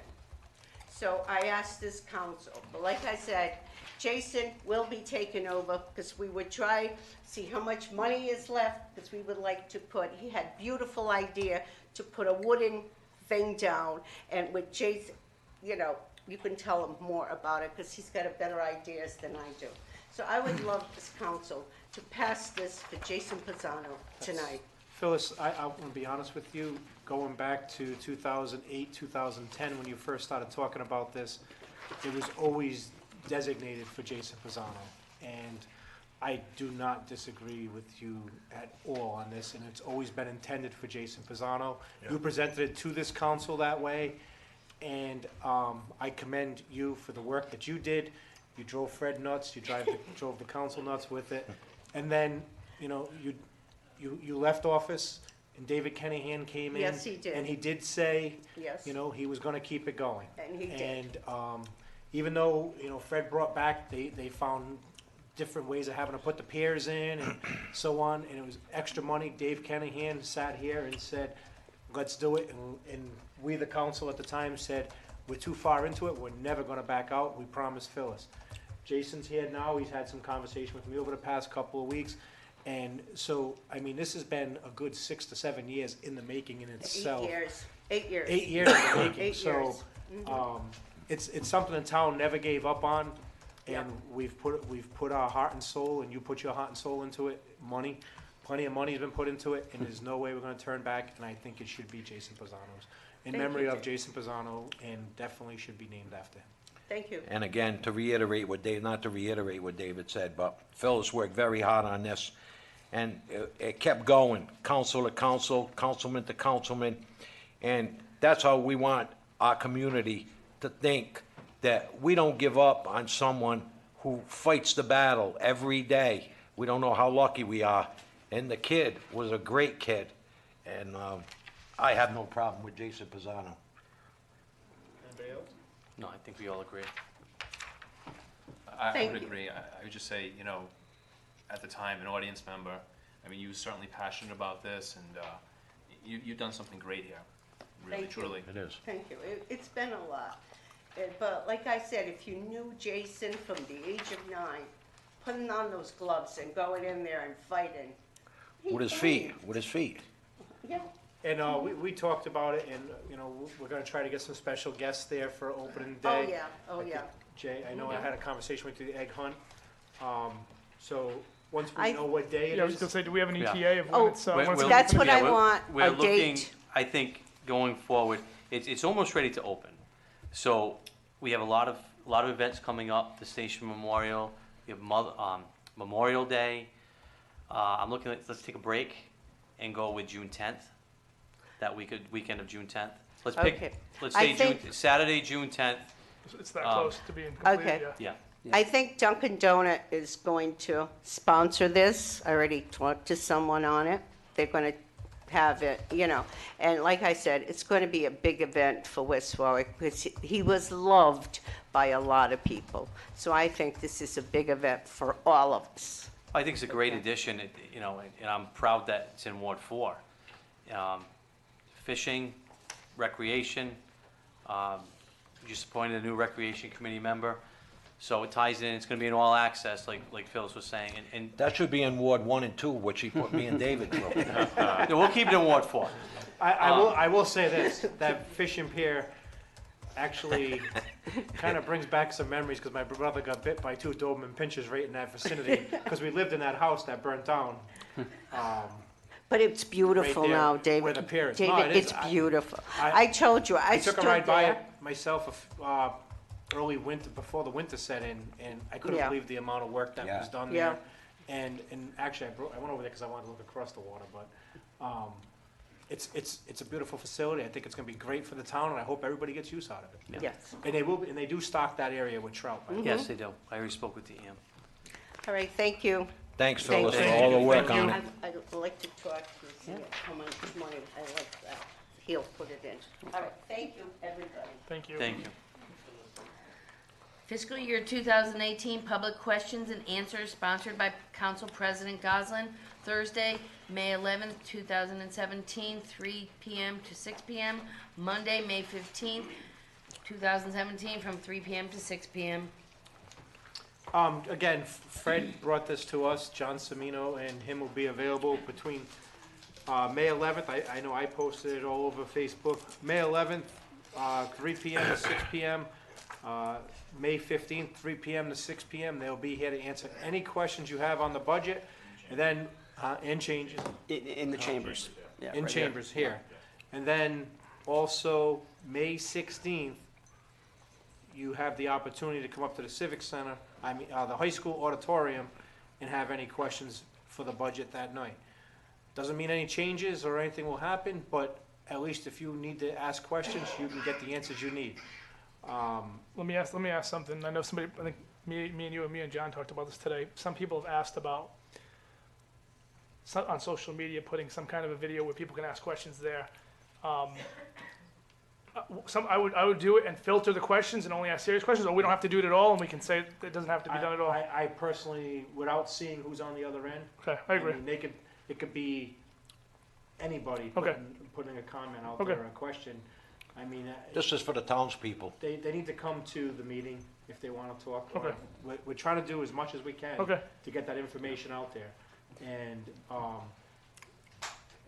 So I asked this council, but like I said, Jason will be taking over, because we would try, see how much money is left, because we would like to put, he had beautiful idea to put a wooden thing down, and with Jason, you know, you can tell him more about it, because he's got a better ideas than I do. So I would love this council to pass this for Jason Pisano tonight. Phyllis, I want to be honest with you, going back to 2008, 2010, when you first started talking about this, it was always designated for Jason Pisano. And I do not disagree with you at all on this, and it's always been intended for Jason Pisano. You presented it to this council that way, and I commend you for the work that you did. You drove Fred nuts, you drove the council nuts with it. And then, you know, you left office, and David Kennahan came in. Yes, he did. And he did say, Yes. you know, he was gonna keep it going. And he did. And even though, you know, Fred brought back, they found different ways of having to put the piers in and so on, and it was extra money. Dave Kennahan sat here and said, let's do it, and we, the council at the time, said, we're too far into it, we're never gonna back out, we promised Phyllis. Jason's here now, he's had some conversation with me over the past couple of weeks, and so, I mean, this has been a good 6 to 7 years in the making in itself. 8 years. 8 years. 8 years in the making, 8 so, years. it's something the town never gave up on, Yep. and we've put our heart and soul, and you put your heart and soul into it, plenty of money's been put into it, and there's no way we're gonna turn back, and I think it should be Jason Pisano's. In Thank memory you, of Dick. Jason Pisano, and definitely should be named after him. Thank you. And again, to reiterate what Dave, not to reiterate what David said, but Phyllis worked very hard on this. And it kept going, council to council, councilman to councilman. And that's how we want our community to think, that we don't give up on someone who fights the battle every day. We don't know how lucky we are. And the kid was a great kid. And I have no problem with Jason Pisano. Anybody else? No, I think we all agree. I Thank would you. agree. I would just say, you know, at the time, an audience member, I mean, you were certainly passionate about this, and you've done something great here, really, Thank you. truly. It is. Thank you. It's been a lot. But like I said, if you knew Jason from the age of 9, putting on those gloves and going in there and fighting. he With his fights. feet, with his feet. Yeah. And we talked about it, and, you know, we're gonna try to get some special guests there for opening Oh, day. yeah, oh, I think, yeah. Jay, I know I had a conversation with you, the egg hunt. So, once I- we know what day it Yeah, I was gonna is, say, do we have an Yeah. ETA of Oh, when it's, when it's? That's what Yeah, I we're- want, We're a looking, date. I think, going forward, it's almost ready to open. So we have a lot of events coming up, the Station Memorial, we have Memorial Day. I'm looking at, let's take a break and go with June 10th, that weekend of June 10th. Let's Okay. pick, let's I say think- Saturday, June 10th, It's that close to being completed, Okay. yeah. yeah. I think Dunkin' Donut is going to sponsor this. I already talked to someone on it. They're going to have it, you know. And like I said, it's going to be a big event for West Warwick because he was loved by a lot of people. So I think this is a big event for all of us. I think it's a great addition, you know, and I'm proud that it's in Ward 4. Fishing, recreation, just appointed a new recreation committee member, so it ties in, it's gonna be an all access, like Phyllis was saying, and, That should be in Ward 1 and 2, which he put me and David through. no, we'll keep it in Ward 4. I will say this, that fish and pier actually kind of brings back some memories, because my brother got bit by 2 Doberman pinchers right in that vicinity, because we lived in that house that burnt down. But it's beautiful Right there now, David. where the pier is. No, David, it is. it's beautiful. I- I told you, I I took stood a ride by it there. myself early winter, before the winter set in, and I couldn't Yeah. believe the amount of work that Yeah. was done Yeah. there. And actually, I went over there because I wanted to look across the water, but it's a beautiful facility. I think it's gonna be great for the town, and I hope everybody gets use out of it. Yes. And they do stock that area with trout. by the way. Yes, they do, I already spoke with DM. All right, thank you. Thanks, Thank Phyllis, for you. all the work Thank you. on it. I'd like to talk to you, see how much money, I like that. He'll put it in. All right, thank you, everybody. Thank you. Thank you. Fiscal year 2018 public questions and answers sponsored by Council President Goslin, Thursday, May 11th, 2017, 3 p.m. to 6 p.m. Monday, May 15th, 2017, from 3 p.m. to 6 p.m. Again, Fred brought this to us, John Semino and him will be available between May 11th, I know I posted it all over Facebook, May 11th, 3 p.m. to 6 p.m., May 15th, 3 p.m. to 6 p.m. They'll be here to answer any questions you have on the budget, and then, and changes, In the chambers. Yeah, in right here. chambers here. And then also, May 16th, you have the opportunity to come up to the Civic Center, the high school auditorium, and have any questions for the budget that night. Doesn't mean any changes or anything will happen, but at least if you need to ask questions, you can get the answers you need. Let me ask something. I know somebody, I think me and you and me and John talked about this today. Some people have asked about, on social media, putting some kind of a video where people can ask questions there. I would do it and filter the questions and only ask serious questions, or we don't have to do it at all and we can say it doesn't have to be done at all. I personally, without seeing who's on the other end, Okay, I agree. mean, it could be anybody Okay. putting a comment out Okay. there, a question. I mean, This is for the townspeople. they need to come to the meeting if they want to talk. Okay. We're trying to do as much as we can Okay, to get that information out there. And,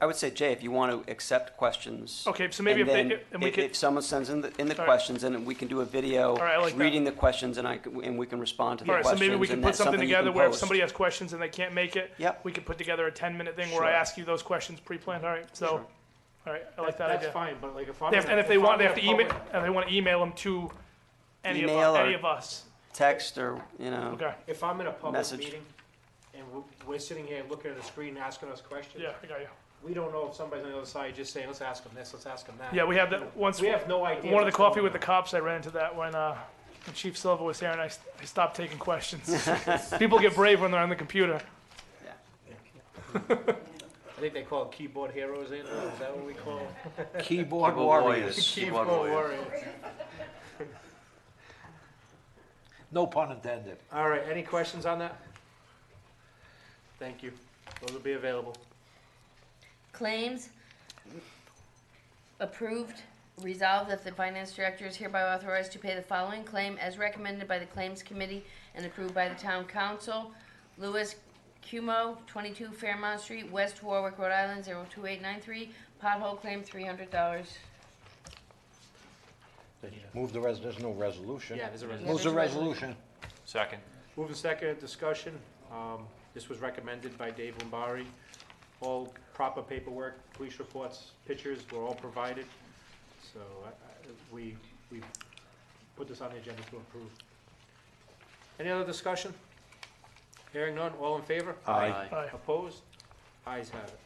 I would say, Jay, if you want to accept questions. okay, so maybe and if then they, and we if could, someone sends in the All right. questions, then we can do a video All right, I like that. reading the questions, and we can respond to the all right, so questions. maybe we can and put that's something you together can where if post. somebody has questions and they can't make it, Yep. we could put together a 10-minute thing where I Sure. ask you those questions pre-planned, all right? So, Sure. all right, I like that that's idea. fine, but like if I'm. And if they want, they have to email, and they want to email them to any Email of or- us. Text or, you know. Okay, If I'm in a public Message. meeting and we're sitting here looking at the screen, asking us questions. Yeah, I got you. We don't know if somebody's on the other side just saying, let's ask them this, let's ask them that. Yeah, we have that once. We have no idea. One of the what's coffee going with the on. cops, I ran into that when Chief Silva was here, and I stopped taking questions. People get brave when they're on the computer. I think they call it keyboard heroes, ain't they? Is that what we call them? Keyboard Keyboard warriors. Keyboard warriors. No pun intended. All right, any questions on that? Thank you. Those will be available. Claims approved. Resolved that the finance director is hereby authorized to pay the following claim as recommended by the Claims Committee and approved by the Town Council. Louis Cumo, 22 Fairmount Street, West Warwick, Rhode Island, 02893. Pothole claim, $300. Move the there's no resolution. Yeah, there's a resolution. Moves the resolution. Second. Moving second, discussion. This was recommended by Dave Lombari. All proper paperwork, police reports, pictures were all provided. So we put this on the agenda to approve. Any other discussion? Hearing none, all in favor? Aye. Aye. Opposed? Ayes have it.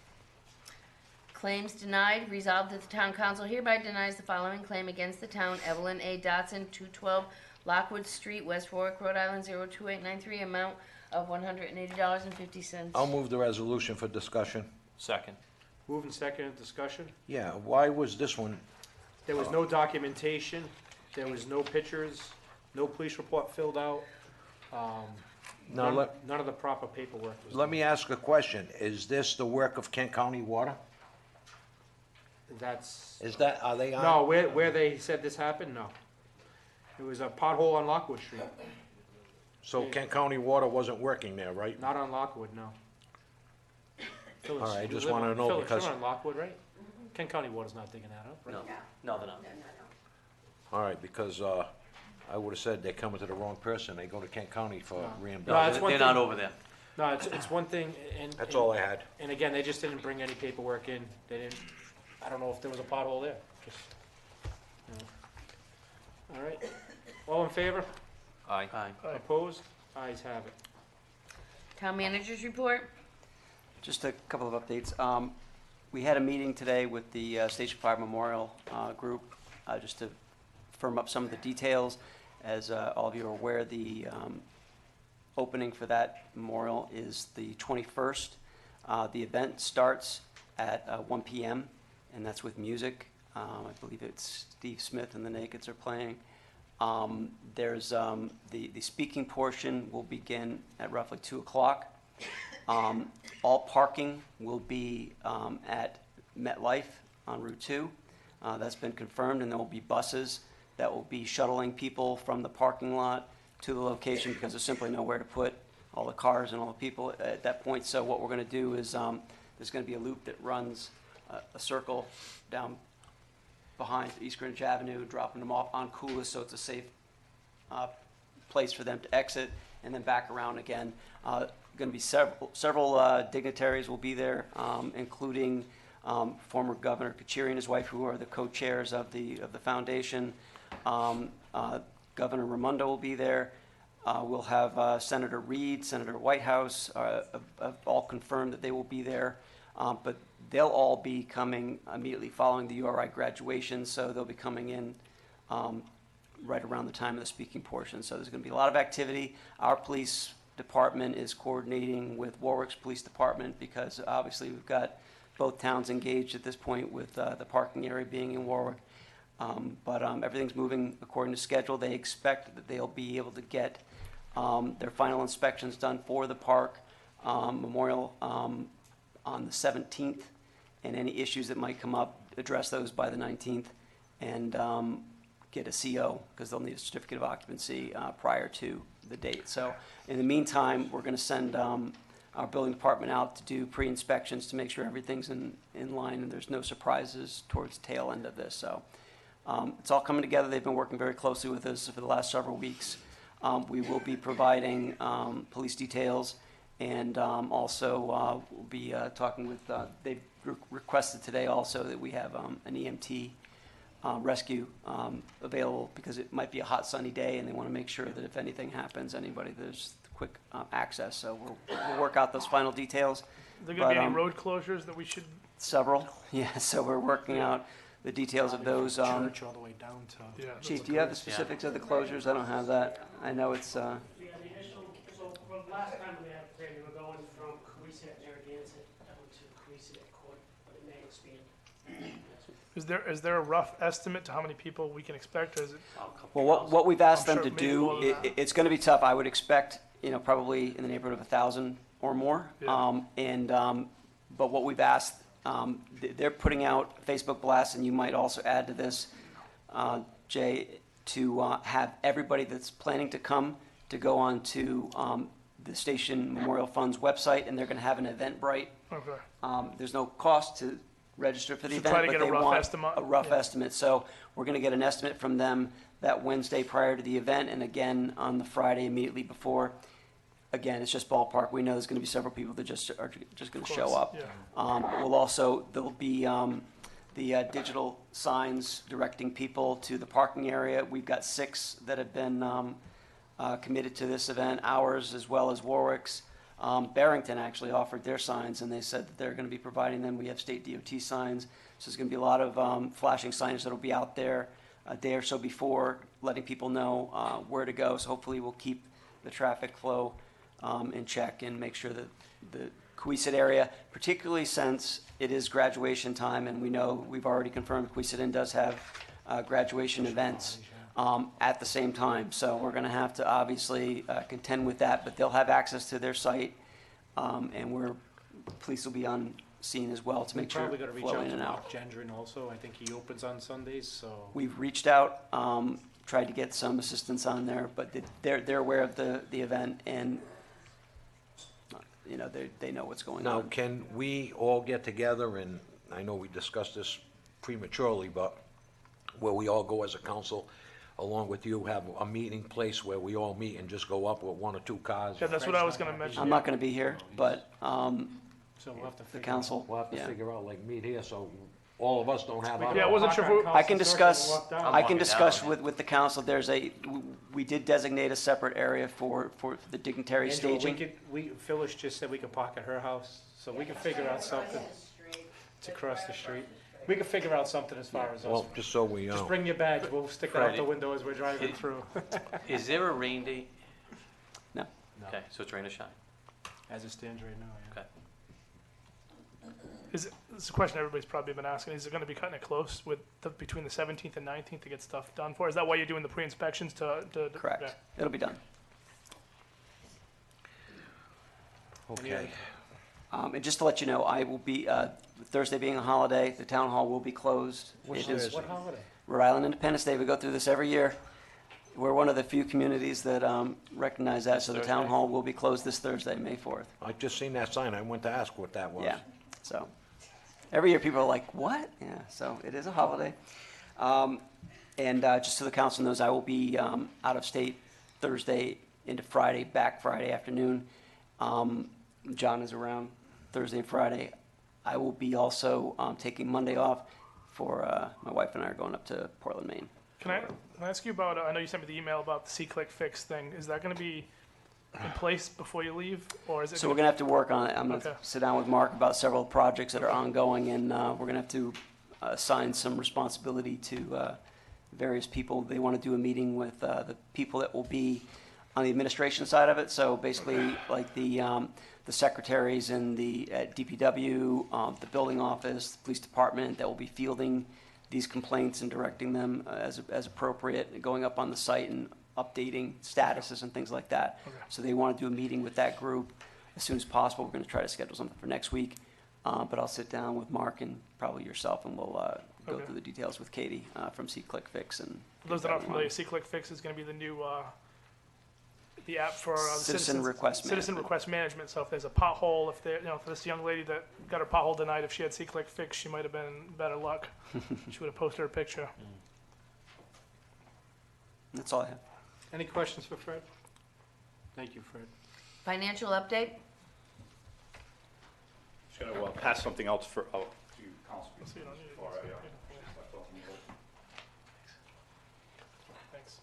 Claims denied. Resolved that the Town Council hereby denies the following claim against the town. Evelyn A. Dotson, 212 Lockwood Street, West Warwick, Rhode Island, 02893. Amount of $180.50. I'll move the resolution for discussion. Second. Moving second, discussion. Yeah, why was this one? There was no documentation, there was no pictures, no police report filled out. Now, None of the proper paperwork was let done. me ask a question. Is this the work of Kent County Water? That's, Are they on? no, where they said this happened, no. It was a pothole on Lockwood Street, So Kent County Water wasn't working there, right? not on Lockwood, no. Phyllis, All right, I you just live wanna on- know Phyllis, because- you're on Lockwood, right? Kent County Water's not digging that up, right? No, they're not. All right, because, I would've said they're coming to the wrong person. They go to Kent County for No, reimbursement. that's one They're not thing. over there. No, it's one thing, and. That's all I had. And again, they just didn't bring any paperwork in, they didn't, I don't know if there was a pothole there, just, you know. All right, all in favor? Aye. Aye. Aye. Opposed? Ayes have it. Town Manager's Report. Just a couple of updates. We had a meeting today with the Station Fire Memorial Group, just to firm up some of the details. As all of you are aware, the opening for that memorial is the 21st. The event starts at 1 p.m., and that's with music. I believe it's Steve Smith and the Nakeds are playing. There's the speaking portion will begin at roughly 2 o'clock. All parking will be at MetLife on Route 2. That's been confirmed, and there will be buses that will be shuttling people from the parking lot to the location because there's simply nowhere to put all the cars and all the people at that point. So what we're going to do is there's going to be a loop that runs a circle down behind East Greenwich Avenue, dropping them off on Coolis, so it's a safe place for them to exit, and then back around again. Going to be several dignitaries will be there, including former Governor Kachiri and his wife, who are the co-chairs of the foundation. Governor Raimondo will be there. We'll have Senator Reed, Senator Whitehouse, all confirmed that they will be there. But they'll all be coming immediately following the URI graduation, so they'll be coming in right around the time of the speaking portion. So there's going to be a lot of activity. Our police department is coordinating with Warwick's Police Department because obviously we've got both towns engaged at this point with the parking area being in Warwick. But everything's moving according to schedule. They expect that they'll be able to get their final inspections done for the park memorial on the 17th, and any issues that might come up, address those by the 19th, and get a CO, because they'll need a certificate of occupancy prior to the date. So in the meantime, we're going to send our building department out to do pre-inspections to make sure everything's in line and there's no surprises towards the tail end of this. So it's all coming together. They've been working very closely with us for the last several weeks. We will be providing police details, and also we'll be talking with, they've requested today also that we have an EMT rescue available because it might be a hot sunny day and they want to make sure that if anything happens, there's quick access. So we'll work out those final details. Are there going to be But, any road closures that we should? Several, yeah, so we're working out the details of those. Church all the way down to. Yeah. Chief, do you have the specifics of the closures? I don't have that. I know it's, Yeah, the initial, so from last time we had a plan, we were going from Cohasset, Narragansett, down to Cohasset Court, but it may expand. Is there a rough estimate to how many people we can expect, or is it? well, what we've asked I'm them sure to maybe do, more than that. it's gonna be tough. I would expect, probably in the neighborhood of 1,000 or more. Yeah. But what we've asked, they're putting out Facebook blasts, and you might also add to this, Jay, to have everybody that's planning to come to go on to the Station Memorial Fund's website, and they're going to have an Eventbrite. Okay. There's no cost to register for the So event, try to but get a they rough want estimate. a rough Yeah. estimate. So we're going to get an estimate from them that Wednesday prior to the event, and again on the Friday immediately before. Again, it's just ballpark. We know there's going to be several people that are just going to show up. Yeah. There'll be the digital signs directing people to the parking area. We've got 6 that have been committed to this event, ours as well as Warwick's. Barrington actually offered their signs, and they said that they're going to be providing them. We have state DOT signs, so there's going to be a lot of flashing signage that'll be out there a day or so before, letting people know where to go. So hopefully we'll keep the traffic flow in check and make sure that the Cohasset area, particularly since it is graduation time, and we know we've already confirmed Cohasset Inn does have graduation events at the same time. So we're going to have to obviously contend with that, but they'll have access to their site, and police will be on scene as well to make sure Probably got to reach flow out in to and out. Mark Gendron also. I think he opens on Sundays, so. We've reached out, tried to get some assistance on there, but they're aware of the event, and they know what's going Now, on. can we all get together, and I know we discussed this prematurely, but where we all go as a council, along with you, have a meeting place where we all meet and just go up with 1 or 2 cars? Yeah, that's what I was going to mention. I'm not going to be here, but So we'll have to the figure council, We'll have to yeah. figure out, like, meet here, so all of us don't have our... Yeah, I wasn't sure if I can discuss, I'm I can walking discuss down. with the council, we did designate a separate area for the dignitary Angela, staging. Phyllis just said we could park at her house, so we can figure out something. It's across the street. We can figure out something as far as us. Well, just so we Just know. bring your badge, we'll stick it out Friday. the window as we're driving through. Is there a rain date? No. Okay, so it's rain or shine. As it stands right now, yeah. Okay. It's a question everybody's probably been asking. Is it going to be cutting it close between the 17th and 19th to get stuff done for? Is that why you're doing the pre-inspections to Correct. okay. It'll be done. Okay. And just to let you know, I will be, Thursday being a holiday, the town hall will be closed. What's It is Thursday? What holiday? Rhode Island Independence Day. We go through this every year. We're one of the few communities that recognize that, so the town Thursday? hall will be closed this Thursday, May 4th. I just seen that sign, I went to ask what that was. Yeah, so every year people are like, what? Yeah, so it is a holiday. And just so the council knows, I will be out of state Thursday into Friday, back Friday afternoon. John is around Thursday and Friday. I will be also taking Monday off for, my wife and I are going up to Portland, Maine. Can I ask you about, I know you sent me the email about the C-Click Fix thing. Is that going to be in place before you leave, or is it? So we're gonna have to work on it. I'm gonna Okay. sit down with Mark about several projects that are ongoing, and we're gonna have to assign some responsibility to various people. They want to do a meeting with the people that will be on the administration side of it. So basically, like the secretaries in the DPW, the building office, the police department, that will be fielding these complaints and directing them as appropriate, going up on the site and updating statuses and things like that. Okay. So they want to do a meeting with that group as soon as possible. We're going to try to schedule something for next week. But I'll sit down with Mark and probably yourself, and we'll go Okay. through the details with Katie from C-Click Fix. And For those that aren't familiar, C-Click Fix is going to be the new the app for Citizen request citizen management. request management. So if there's a pothole, if there, for this young lady that got her pothole denied, if she had C-Click Fix, she might have been better luck. She would have posted her picture. That's all I have. Any questions for Fred? Thank you, Fred. Financial update? Just gonna pass something else to council. So you don't need it. before I, Thanks.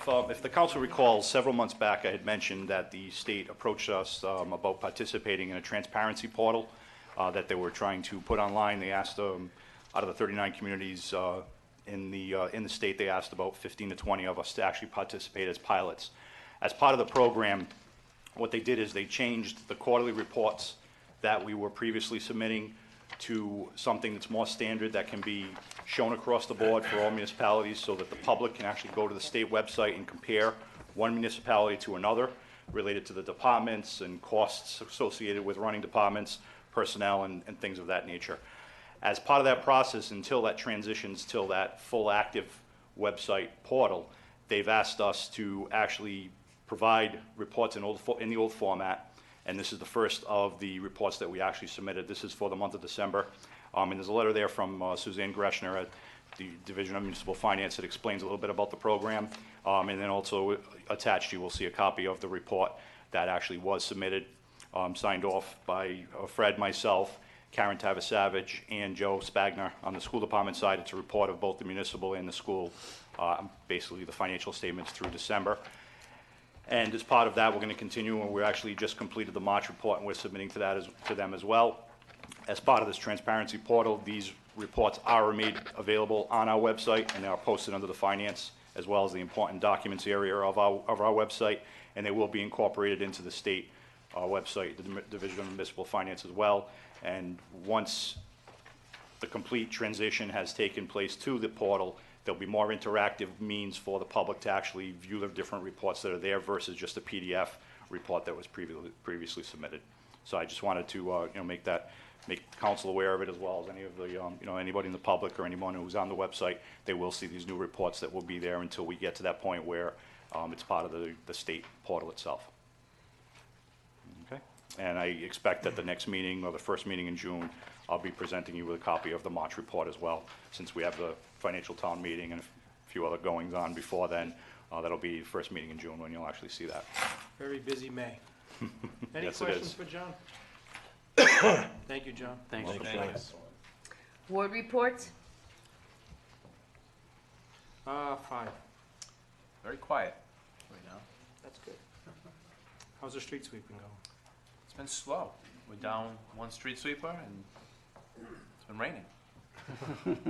if the council recalls, several months back, I had mentioned that the state approached us about participating in a transparency portal that they were trying to put online. They asked, out of the 39 communities in the state, they asked about 15 to 20 of us to actually participate as pilots. As part of the program, what they did is they changed the quarterly reports that we were previously submitting to something that's more standard, that can be shown across the board for all municipalities, so that the public can actually go to the state website and compare one municipality to another related to the departments and costs associated with running departments, personnel, and things of that nature. As part of that process, until that transitions till that full active website portal, they've asked us to actually provide reports in the old format, and this is the first of the reports that we actually submitted. This is for the month of December, and there's a letter there from Suzanne Greshner at the Division of Municipal Finance that explains a little bit about the program, and then also attached you will see a copy of the report that actually was submitted, signed off by Fred, myself, Karen Tavis-Savage, and Joe Spagner on the school department side. It's a report of both the municipal and the school, basically the financial statements through December. And as part of that, we're going to continue, and we're actually just completed the March report, and we're submitting to that to them as well. As part of this transparency portal, these reports are made available on our website, and they are posted under the finance as well as the important documents area of our website, and they will be incorporated into the state website, the Division of Municipal Finance as well. And once the complete transition has taken place to the portal, there'll be more interactive means for the public to actually view the different reports that are there versus just a PDF report that was previously submitted. So I just wanted to make council aware of it, as well as any of the anybody in the public or anyone who's on the website. They will see these new reports that will be there until we get to that point where it's part of the state portal itself. Okay, and I expect that the next meeting, or the first meeting in June, I'll be presenting you with a copy of the March report as well, since we have the financial town meeting and a few other goings on before then. That'll be the first meeting in June when you'll actually see that. Very busy May. Any Yes, it questions is. for John? Thank you, John. Thanks. Thanks. Ward reports? 5. Very quiet right now. That's good. How's the street sweeping going? It's been slow. We're down one street sweeper, and it's been raining.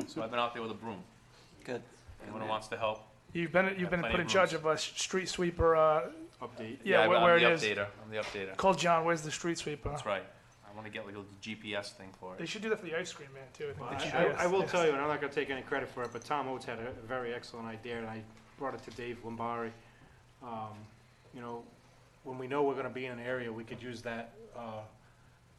So I've been out there with a broom. Good. Anyone who wants to help? You've been plenty put of in charge rooms. of a street sweeper, Update. yeah, I'm where it the is. updater. I'm the updater. Call John, where's the street sweeper? That's right. I want to get like a little GPS thing for They it. should do that for the ice cream man, too. Well, I think they should. I will tell you, and I'm not going to take any credit for it, but Tom Oates had a very excellent idea, and I brought it to Dave Lombari. When we know we're going to be in an area, we could use that.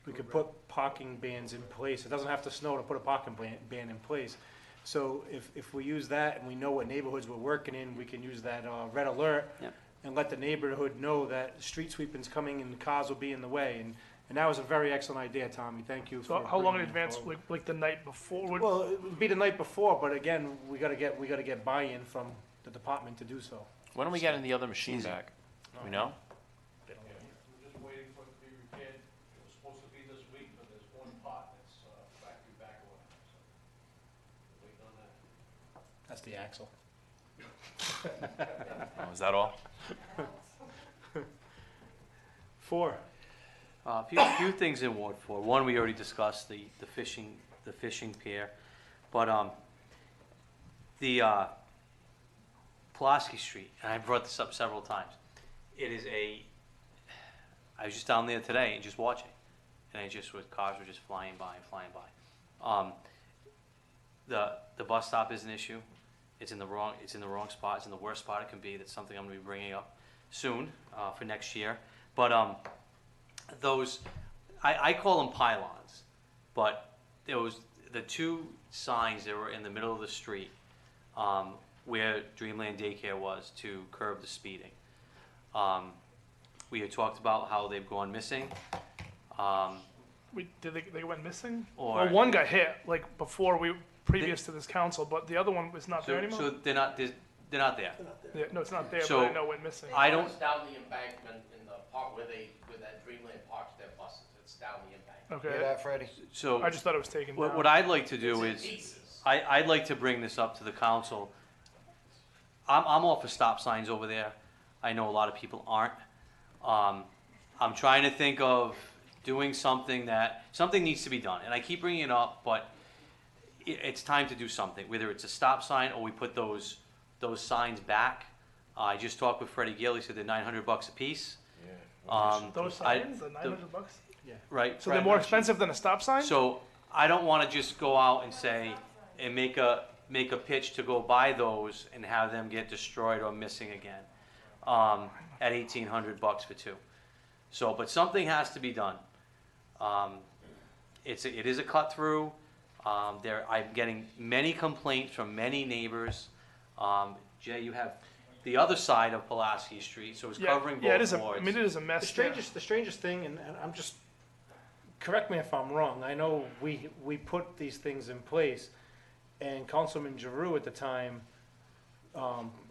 We could put parking bans in place. It doesn't have to snow to put a parking ban in place. So if we use that and we know what neighborhoods we're working in, we can use that red alert Yep. and let the neighborhood know that street sweeping's coming and cars will be in the way. And that was a very excellent idea, Tommy. Thank you. So for how long in bringing it advance, forward. like the night before? Would- Well, it would be the night before, but again, we gotta get buy-in from the department to do so. When are we getting the other machine back? We know? We're just waiting for it to be repaired. It was supposed to be this week, but there's one part that's factory back order, so waiting on that. That's the axle. Oh, is that all? 4. A few things in Ward 4. One, we already discussed, the fishing pier. But the Pulaski Street, and I brought this up several times. I was just down there today and just watching, and cars were just flying by. The bus stop is an issue. It's in the wrong spot. It's in the worst spot it can be. That's something I'm going to be bringing up soon for next year. But those, I call them pylons, but there was the 2 signs that were in the middle of the street where Dreamland Daycare was to curb the speeding. We had talked about how they've gone missing. Did they went missing? Or- Well, one got hit, like, previous to this council, but the other one was not there anymore? So they're not there. Yeah, no, it's not there, So- but I know it went missing. I don't, It's down the embankment in the part where that Dreamland parks their buses. It's down the embankment. Hear Okay, that, Freddie? so. I just thought it was taken down. What I'd like to do It's in is, pieces. I'd like to bring this up to the council. I'm all for stop signs over there. I know a lot of people aren't. I'm trying to think of doing something needs to be done, and I keep bringing it up, but it's time to do something, whether it's a stop sign or we put those signs back. I just talked with Freddie Gill, he said they're $900 a piece. Those signs, the $900? Yeah. Right. So they're more expensive than a stop sign? So I don't want to just go out and say, and make a pitch to go buy those and have them get destroyed or missing again, at $1,800 for two. So, but something has to be done. It is a cut through. I'm getting many complaints from many neighbors. Jay, you have the other side of Pulaski Street, so it's covering both it is wards. it is a mess. The strangest thing, and I'm just, correct me if I'm wrong, I know we put these things in place, and Councilman Giroux at the time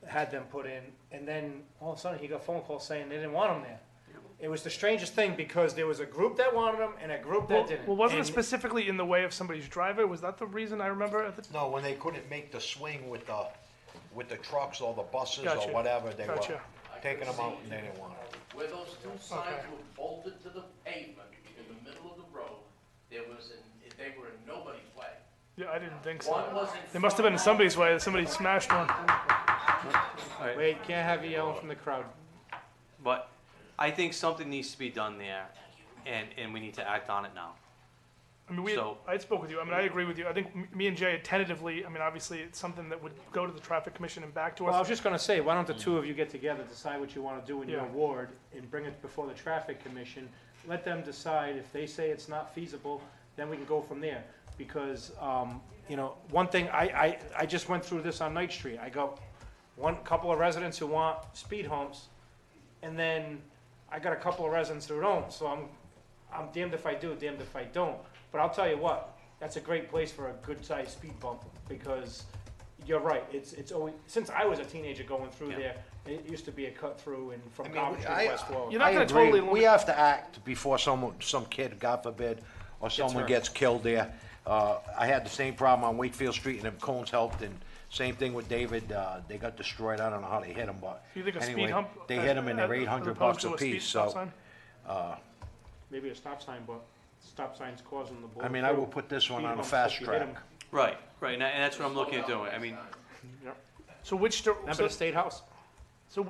had them put in, and then all of a sudden he got a phone call saying they didn't want them there. It was the strangest thing, because there was a group that wanted them and a group that didn't. Well, wasn't it And- specifically in the way of somebody's driveway? Was that the reason I remember at the time? No, when they couldn't make the swing with the trucks or the buses Gotcha. or whatever, they Gotcha. were taking them out and they didn't want it. Where those two signs were bolted to the pavement in the middle of the road, they were in nobody's way. Yeah, I didn't think so. One was in They must have been in somebody's way. Somebody smashed one. Wait, can't have you yelling from the crowd. But I think something needs to be done there, and we need to act on it now. I mean, So- I spoke with you. I mean, I agree with you. I think me and Jay had tentatively, I mean, obviously, it's something that would go to the traffic commission and back to Well, I was us. just gonna say, why don't the two of you get together, decide what you wanna do in your Yeah. ward, and bring it before the traffic commission? Let them decide. If they say it's not feasible, then we can go from there. Because, one thing, I just went through this on Knight Street. I got couple of residents who want speed humps, and then I got a couple of residents who don't, so I'm damned if I do, damned if I don't. But I'll tell you what, that's a great place for a good-sized speed bump, because you're right, it's always, since I was a teenager going through there, it used to be a cut through and from Coventry to West Warwick. You're not I gonna agree. totally We have to act before some kid, God forbid, or someone hurt. gets killed there. I had the same problem on Wakefield Street, and the cones helped, and same thing with David, they got destroyed. I don't know how they hit them, but You think a speed anyway, hump? they hit them and they're as $800 opposed to a speed piece, stop so. sign? Maybe a stop sign, but stop sign's causing the blow. I mean, I will put this one on a fast track. Right, and that's what I'm looking at doing. I mean, So Remember the State House?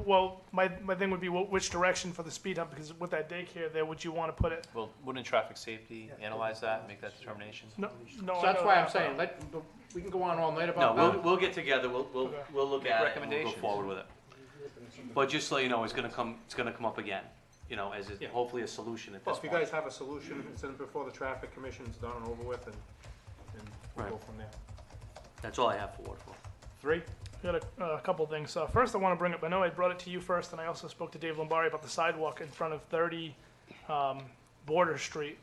well, my thing would be which direction for the speed hump, because with that daycare there, would you want to put it? Well, wouldn't traffic safety analyze that, make that determination? No, So I that's know why that, I'm saying, we can go on all night no, about that. we'll get together, we'll look at it and we'll go Recommendations. forward with it. But just so you know, it's gonna come up again, as Yeah. hopefully a solution at Well, this if you point. guys have a solution, send it before the traffic commission's done and over with, and we'll go Right. from there. That's all I have for Waterfall. 3? Got a couple things. First, I want to bring up, I know I brought it to you first, and I also spoke to Dave Lombari about the sidewalk in front of 30 Border Street,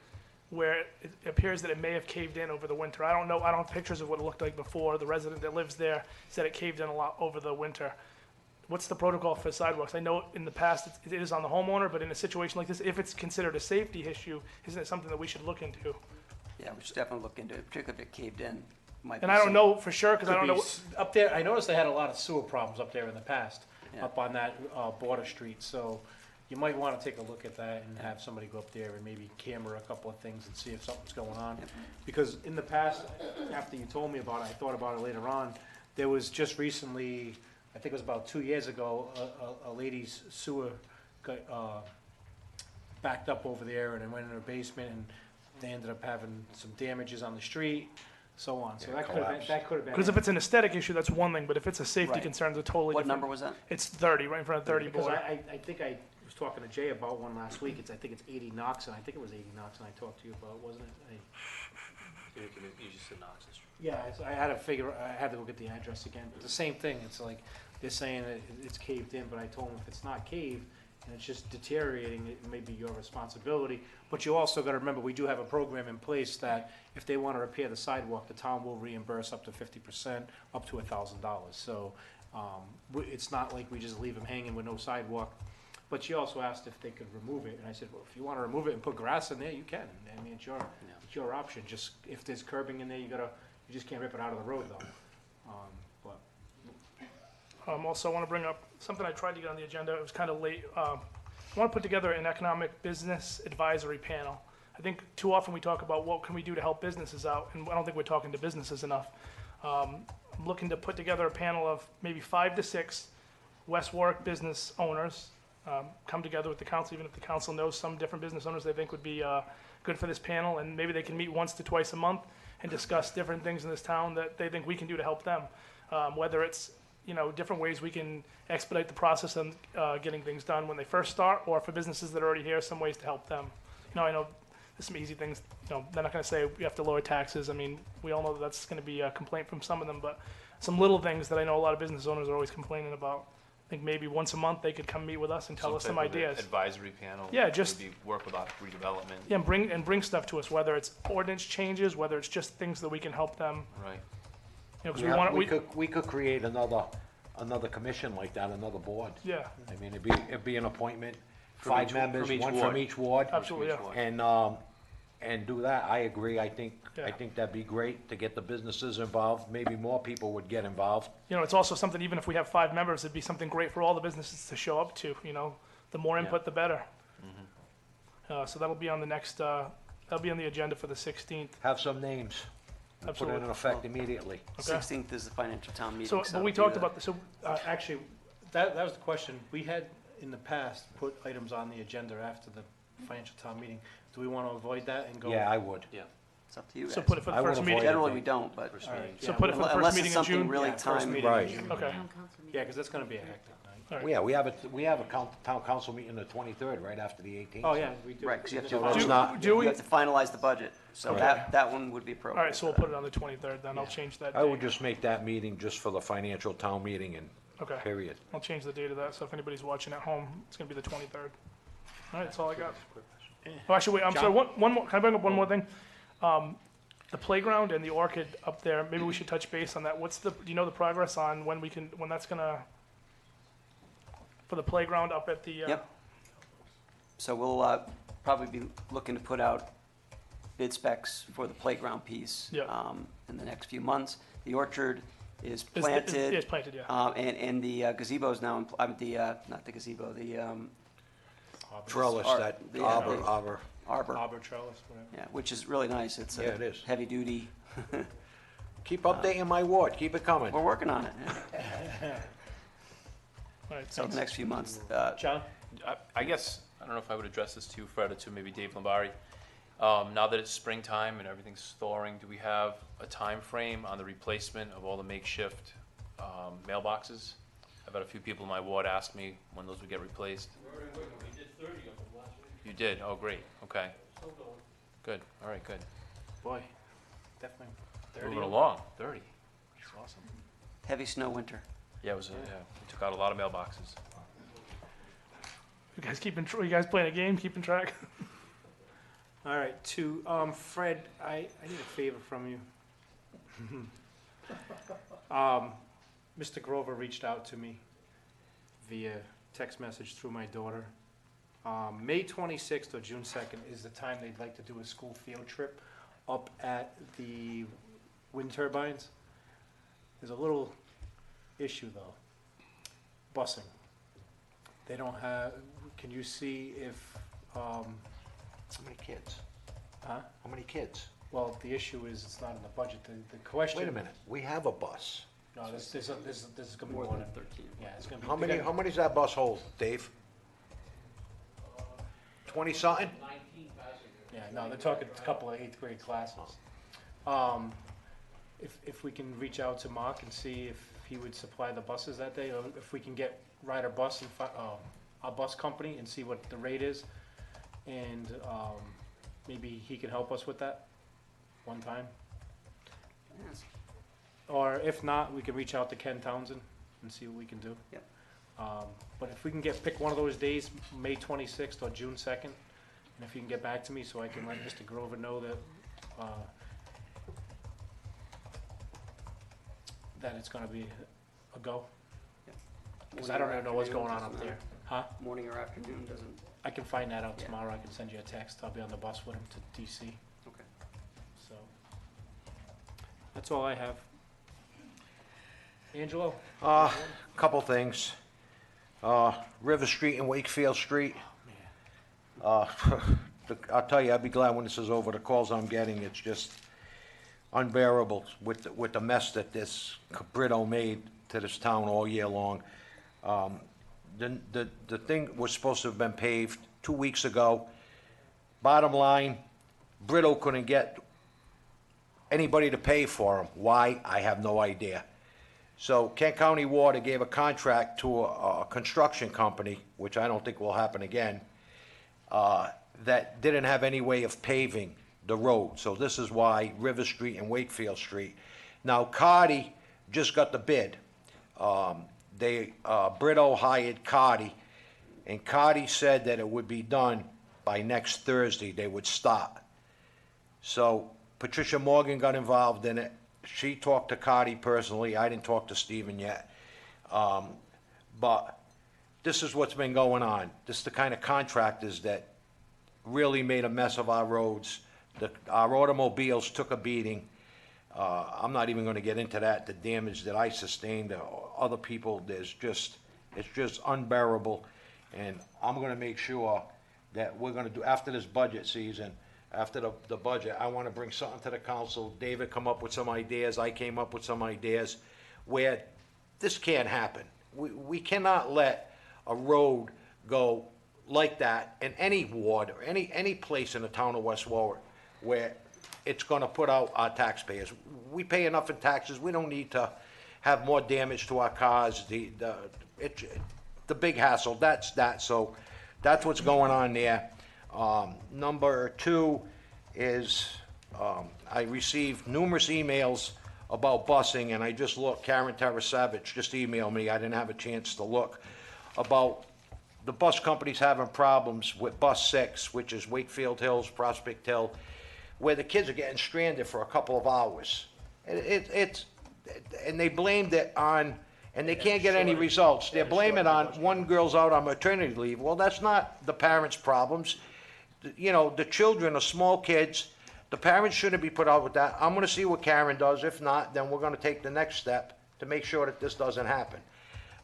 where it appears that it may have caved in over the winter. I don't know, I don't have pictures of what it looked like before. The resident that lives there said it caved in a lot over the winter. What's the protocol for sidewalks? I know in the past it is on the homeowner, but in a situation like this, if it's considered a safety issue, isn't it something that we should look into? Yeah, we should definitely look into it, particularly if it caved in. Might And be I don't some- know for sure, because I don't know. Up there, I noticed they had a lot of sewer problems up there in the past, Yeah. up on that Border Street, so you might want to take a look at that and have somebody go up there and maybe camera a couple of things and see if something's going on. Yep. Because in the past, after you told me about it, I thought about it later on, there was just recently, I think it was about 2 years ago, a lady's sewer got backed up over there, and it went in her basement, and they ended up having some damages on the street, so on. So Yeah, that could have collapse. been. Because if it's an aesthetic issue, that's one thing, but if it's a safety Right. concern, it's a totally What different. number was that? It's 30, right in front of 30 Because Border. I think I was talking to Jay about one last week, I think it's 80 Knox, and I think it was 80 Knox, and I talked to you about, wasn't it? You just said Knox Street. Yeah, I had to go get the address again, but the same thing, it's like, they're saying that it's caved in, but I told them if it's not caved, and it's just deteriorating, it may be your responsibility. But you also gotta remember, we do have a program in place that if they wanna repair the sidewalk, the town will reimburse up to 50%, up to $1,000. So, it's not like we just leave them hanging with no sidewalk. But she also asked if they could remove it, and I said, well, if you wanna remove it and put grass in there, you can. I mean, it's your option. Just, if there's curbing in there, you just can't rip it out of the road though. But Also, I want to bring up something I tried to get on the agenda. It was kind of late. I want to put together an economic business advisory panel. I think too often we talk about what can we do to help businesses out, and I don't think we're talking to businesses enough. I'm looking to put together a panel of maybe 5 to 6 West Warwick business owners, come together with the council, even if the council knows some different business owners they think would be good for this panel, and maybe they can meet once to twice a month and discuss different things in this town that they think we can do to help them. Whether it's, different ways we can expedite the process of getting things done when they first start, or for businesses that are already here, some ways to help them. I know there's some easy things, they're not gonna say we have to lower taxes. I mean, we all know that that's gonna be a complaint from some of them, but some little things that I know a lot of business owners are always complaining about. I think maybe once a month they could come meet with us and tell us some type of ideas. Advisory panel. Yeah, just- Maybe work with redevelopment. Yeah, and bring stuff to us, whether it's ordinance changes, whether it's just things that we can help them, Right. because Yeah, we we could create another commission like that, another board. yeah, I mean, it'd be an appointment, 5 members, from each one ward. from each ward. absolutely, yeah. And do that. I agree. I think Yeah. that'd be great to get the businesses involved. Maybe more people would get involved. It's also something, even if we have 5 members, it'd be something great for all the businesses to show up to, the more input, the better. So that'll be on the next, that'll be on the agenda for the 16th. Have some names. Put it Absolutely. in effect immediately. Okay. 16th is the financial town meeting. So, but we it'll talked be about this, so, Actually, that was the question. We had, in the past, put items on the agenda after the financial town meeting. Do we want to avoid that and go? Yeah, I would. It's up to you guys. so put it for the I would first avoid meeting. it. Generally, we don't, but All right, So yeah, put it for the first unless meeting it's in something June? really Yeah, first time. meeting in Right. June. Okay, Yeah, because that's going to be a hectic night. all right. Yeah, we have a town council meeting the 23rd, right after the 18th. Oh, yeah, we do. Right, 'cause you have to- So that's Do- not, do You we, have to finalize the budget, so Okay. that one would be appropriate. all right, so we'll put it on the 23rd, then I'll change that I would date. just make that meeting just for the financial town meeting and Okay, period. I'll change the date of that, so if anybody's watching at home, it's gonna be the 23rd. All right, that's all I got. Oh, actually, wait, I'm sorry, one more, can I bring up one more thing? The playground and the orchid up there, maybe we should touch base on that. Do you know the progress on when that's gonna, for the playground up at the, Yep. So we'll probably be looking to put out bid specs for the playground piece Yep. in the next few months. The orchard is yeah, planted, it's planted, yeah. and the gazebo's now, not the gazebo, the Trellis, Ar- that the, arbor. arbor, Arbor trellis, whatever. yeah, which is really nice. It's Yeah, it is. heavy duty. Keep updating my ward, keep it coming. We're working on it. Yeah. All right, So the thanks. next few months. John? I guess, I don't know if I would address this to you, Fred, or to maybe Dave Lombari. Now that it's springtime and everything's thawing, do we have a time frame on the replacement of all the makeshift mailboxes? I've had a few people in my ward ask me when those would get replaced. We did 30 of them last week, You did? Oh, great, okay, still going. good, all right, good. Boy, definitely. 30. Moving along, 30, that's awesome. Heavy snow winter. Yeah, it was, yeah, we took out a lot of mailboxes. You guys playing a game, keeping track? All right, Fred, I need a favor from you. Mr. Grover reached out to me via text message through my daughter. May 26th or June 2nd is the time they'd like to do a school field trip up at the wind turbines. There's a little issue though, busing. They don't have, can you see if, How many kids? huh? How many kids? Well, the issue is it's not in the budget. The question. Wait a minute, we have a bus. No, this is gonna be more than 13. Yeah, it's gonna be. How many, they're how gonna- many does that bus hold, Dave? 20-something? 19 passengers. Yeah, no, they're talking a couple of 8th grade classes. If we can reach out to Mark and see if he would supply the buses that day, or if we can get Ryder Bus and our bus company and see what the rate is, and maybe he can help us with that one time. Yes. Or if not, we can reach out to Ken Townsend and see what we can do. Yep. But if we can pick one of those days, May 26th or June 2nd, and if you can get back to me so I can let Mr. Grover know that, that it's gonna be a go. Because I don't even know what's going on up there. Huh? Morning or afternoon doesn't, I can find that out Yeah. tomorrow. I can send you a text. I'll be on the bus with him to DC. okay. So, that's all I have. Angelo? Couple things. River Street and Wakefield Street. I'll tell you, I'll be glad when this is over. The calls I'm getting, it's just unbearable with the mess that this Brito made to this town all year long. The thing was supposed to have been paved 2 weeks ago. Bottom line, Brito couldn't get anybody to pay for them. Why? I have no idea. So Kent County Water gave a contract to a construction company, which I don't think will happen again, that didn't have any way of paving the road. So this is why River Street and Wakefield Street. Now, Cardi just got the bid. Brito hired Cardi, and Cardi said that it would be done by next Thursday. They would start. So Patricia Morgan got involved in it. She talked to Cardi personally. I didn't talk to Stephen yet. But this is what's been going on. This is the kind of contractors that really made a mess of our roads. Our automobiles took a beating. I'm not even gonna get into that, the damage that I sustained, other people, it's just unbearable. And I'm gonna make sure that we're gonna do, after this budget season, after the budget, I wanna bring something to the council. David come up with some ideas, I came up with some ideas, where this can't happen. We cannot let a road go like that in any ward or any place in the town of West Warwick where it's gonna put out our taxpayers. We pay enough in taxes, we don't need to have more damage to our cars, the big hassle, that's that, so that's what's going on there. Number two is, I received numerous emails about busing, and I just looked, Karen Tarasavich just emailed me, I didn't have a chance to look, about the bus companies having problems with Bus 6, which is Wakefield Hills, Prospect Hill, where the kids are getting stranded for a couple of hours. And they blamed it on, and they can't get any results. They're blaming it on, one girl's out on maternity leave. Well, that's not the parents' problems. You know, the children are small kids. The parents shouldn't be put out with that. I'm gonna see what Karen does. If not, then we're gonna take the next step to make sure that this doesn't happen.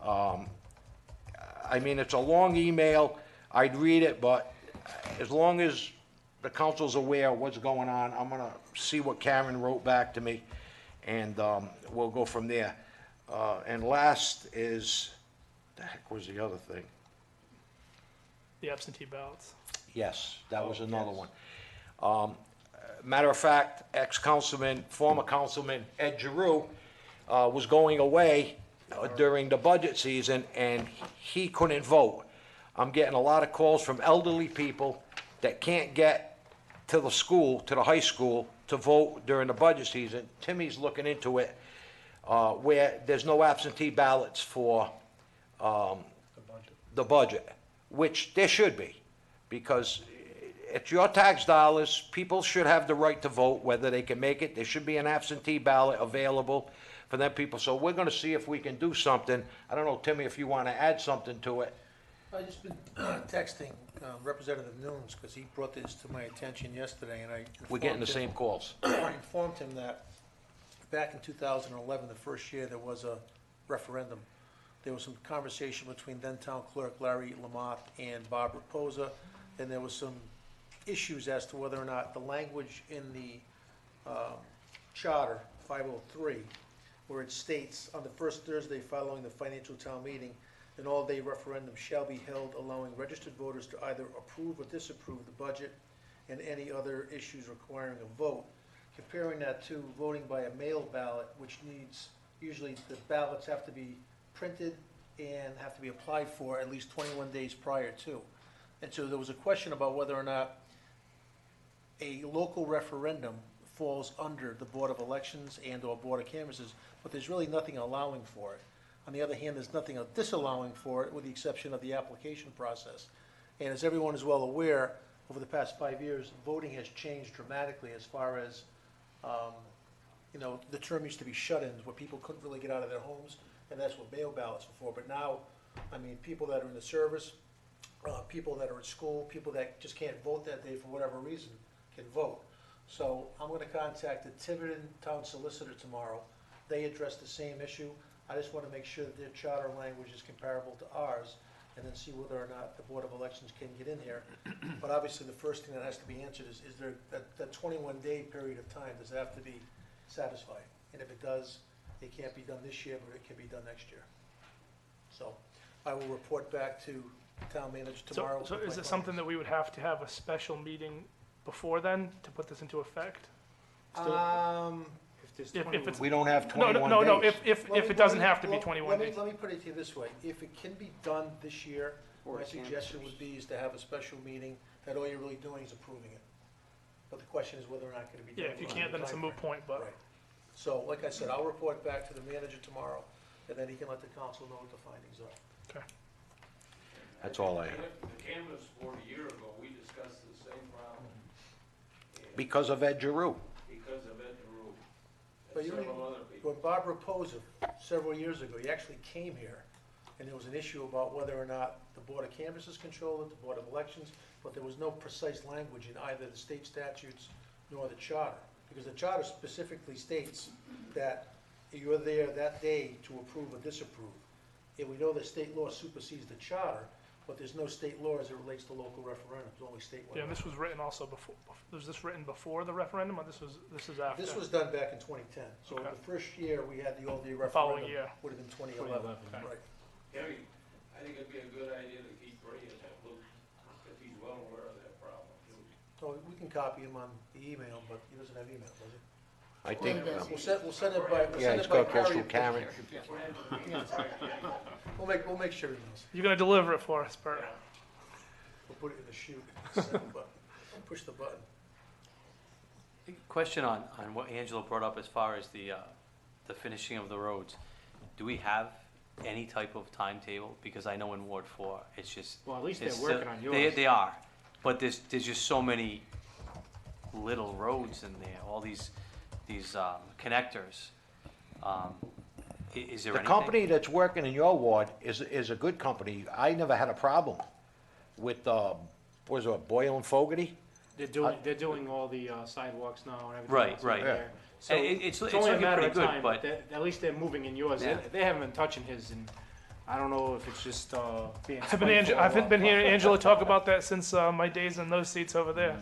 I mean, it's a long email. I'd read it, but as long as the council's aware of what's going on, I'm gonna see what Karen wrote back to me, and we'll go from there. And last is, the heck was the other thing? The absentee ballots. Yes, that was another one. Matter of fact, ex-councilman, former councilman Ed Giroux was going away during the budget season, and he couldn't vote. I'm getting a lot of calls from elderly people that can't get to the school, to the high school, to vote during the budget season. Timmy's looking into it, where there's no absentee ballots for the budget, which there should be, because it's your tax dollars. People should have the right to vote, whether they can make it. There should be an absentee ballot available for them people. So we're gonna see if we can do something. I don't know, Timmy, if you wanna add something to it. I just been texting Representative Nunes, because he brought this to my attention yesterday, and I We're getting the informed same calls. I informed him that back in 2011, the first year there was a referendum, there was some conversation between then town clerk Larry Lamothe and Bob Raposa, and there was some issues as to whether or not the language in the charter 503, where it states on the first Thursday following the financial town meeting, an all-day referendum shall be held allowing registered voters to either approve or disapprove the budget and any other issues requiring a vote. Comparing that to voting by a mail ballot, which needs, usually the ballots have to be printed and have to be applied for at least 21 days prior to. And so there was a question about whether or not a local referendum falls under the Board of Elections and or Board of Canvassers, but there's really nothing allowing for it. On the other hand, there's nothing disallowing for it, with the exception of the application process. And as everyone is well aware, over the past 5 years, voting has changed dramatically as far as, the term used to be shut-ins, where people couldn't really get out of their homes, and that's what mail ballots were for. But now, I mean, people that are in the service, people that are at school, people that just can't vote that day for whatever reason, can vote. So I'm gonna contact the Tiverton Town Solicitor tomorrow. They addressed the same issue. I just want to make sure that their charter language is comparable to ours, and then see whether or not the Board of Elections can get in here. But obviously, the first thing that has to be answered is there, that 21-day period of time, does it have to be satisfied? And if it does, it can't be done this year, but it can be done next year. So I will report back to town manager tomorrow. So with is my it something findings. that we would have to have a special meeting before then to put this into effect? If there's If 21 it's, We don't have no, 21 no, no, days. if it doesn't have to be 21 days. Let me put it to you this way, if it can be done this year, Or my it can't. suggestion would be is to have a special meeting, that all you're really doing is approving it. But the question is whether or not it can be done. Yeah, if you within can't, the then it's a moot timeframe. point, but, Right. So, like I said, I'll report back to the manager tomorrow, and then he can let the council know what the findings are. okay. That's all I have. The canvas board a year ago, we discussed the same problem. And Because of Ed Giroux. because of Ed Giroux But and you several other people. When Bob Reposa, several years ago, he actually came here, and there was an issue about whether or not the Board of Canvassers controlled it, the Board of Elections, but there was no precise language in either the state statutes nor the charter. Because the charter specifically states that you're there that day to approve or disapprove. And we know that state law supersedes the charter, but there's no state law as it relates to local referendums, only statewide. Yeah, and this was written also before, was this written before the referendum, or this is after? This was done back in 2010, so Okay. the first year we had the all-day Following referendum year. would have been 2011, Okay. right. Harry, I think it'd be a good idea to keep Ray in that loop, if he's well aware of that problem, too. So we can copy him on the email, but he doesn't have email, does he? I think, Yeah, he does. We'll send it by, yeah, it's got to go through Karen. We'll make sure he knows. You're gonna deliver it for us, Bert. We'll put it in the chute, send button, push the button. Question on what Angelo brought up as far as the finishing of the roads. Do we have any type of timetable? Because I know in Ward 4, it's just. Well, at least it's they're working on They, yours. they are, but there's just so many little roads in there, all these connectors. Is there The anything? company that's working in your ward is a good company. I never had a problem with, what was it, Boyle and Fogarty? They're doing all the sidewalks now and everything Right, else right. over there. So And it's only a looking matter pretty of good, time, but- at least they're moving in yours. Yeah. They haven't been touching his, and I don't know if it's just being I've been, spiteful or I've what, been but- hearing Angela talk about that since my days in those seats over there.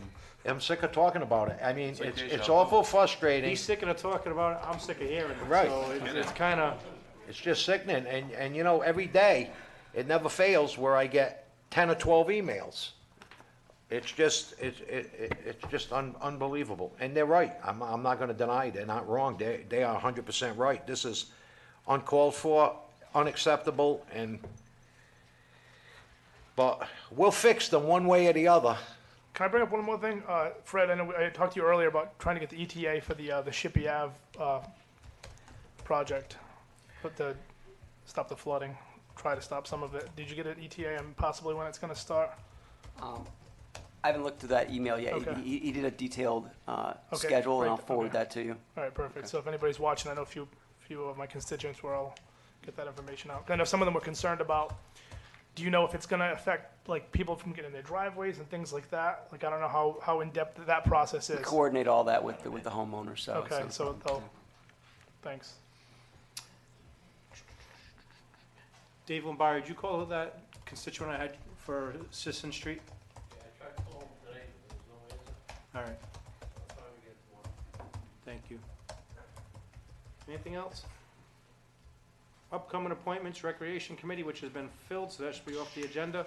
I'm sick of talking about it. I mean, like it's deja awful frustrating. He's sick of talking about it, I'm sick of hearing it. Right. So it's kind of, It's just sickening, and you know, every day, it never fails where I get 10 or 12 emails. It's just, it's just unbelievable, and they're right, I'm not gonna deny they're not wrong, they are 100% right. This is uncalled for, unacceptable, but we'll fix them one way or the other. Can I bring up one more thing? Fred, I know I talked to you earlier about trying to get the ETA for the Shippey Ave project, but to stop the flooding, try to stop some of it. Did you get an ETA and possibly when it's gonna start? I haven't looked through that email yet. Okay. He did a detailed Okay, schedule, and I'll great, forward okay. that to you. All right, perfect. So if anybody's watching, I know a few of my constituents where I'll get that information out. I know some of them were concerned about, do you know if it's gonna affect, like, people from getting in their driveways and things like that? Like, I don't know how in-depth that process We is. coordinate all that with the homeowner, so. Okay, so they'll, thanks. Dave Lombardi, did you call that constituent I had for Sisson Street? Yeah, I tried to call him today, but there's no answer. All right, I'll probably get tomorrow. thank you. Anything else? Upcoming appointments, Recreation Committee, which has been filled, so that should be off the agenda.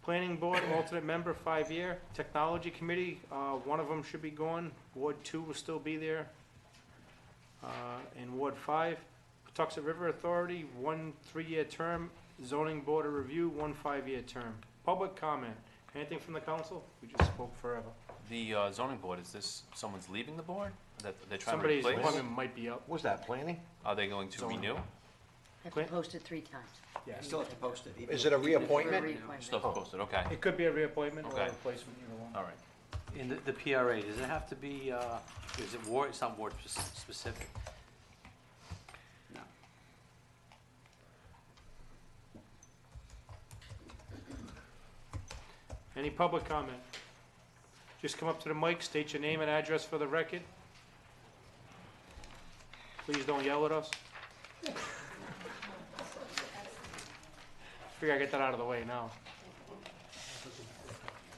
Planning Board, alternate member, 5-year. Technology Committee, one of them should be gone. Ward 2 will still be there. In Ward 5, Patuxent River Authority, 1 3-year term. Zoning Board of Review, 1 5-year term. Public comment. Anything from the council? We just spoke forever. The zoning board, is this, someone's leaving the board? That they're trying to Somebody's replace? appointment might be up. Was that planning? Are they going to Zoning. renew? Have to Clint? post it 3 times. Yeah. You still have to post it. Is it a reappointment? Reappointment. Still posted, okay, It could be a reappointment or a Okay. replacement, either one. all right. In the PRA, does it have to be, is it ward, it's not ward specific? No. Any public comment? Just come up to the mic, state your name and address for the record. Please don't yell at us. figure I get that out of the way now.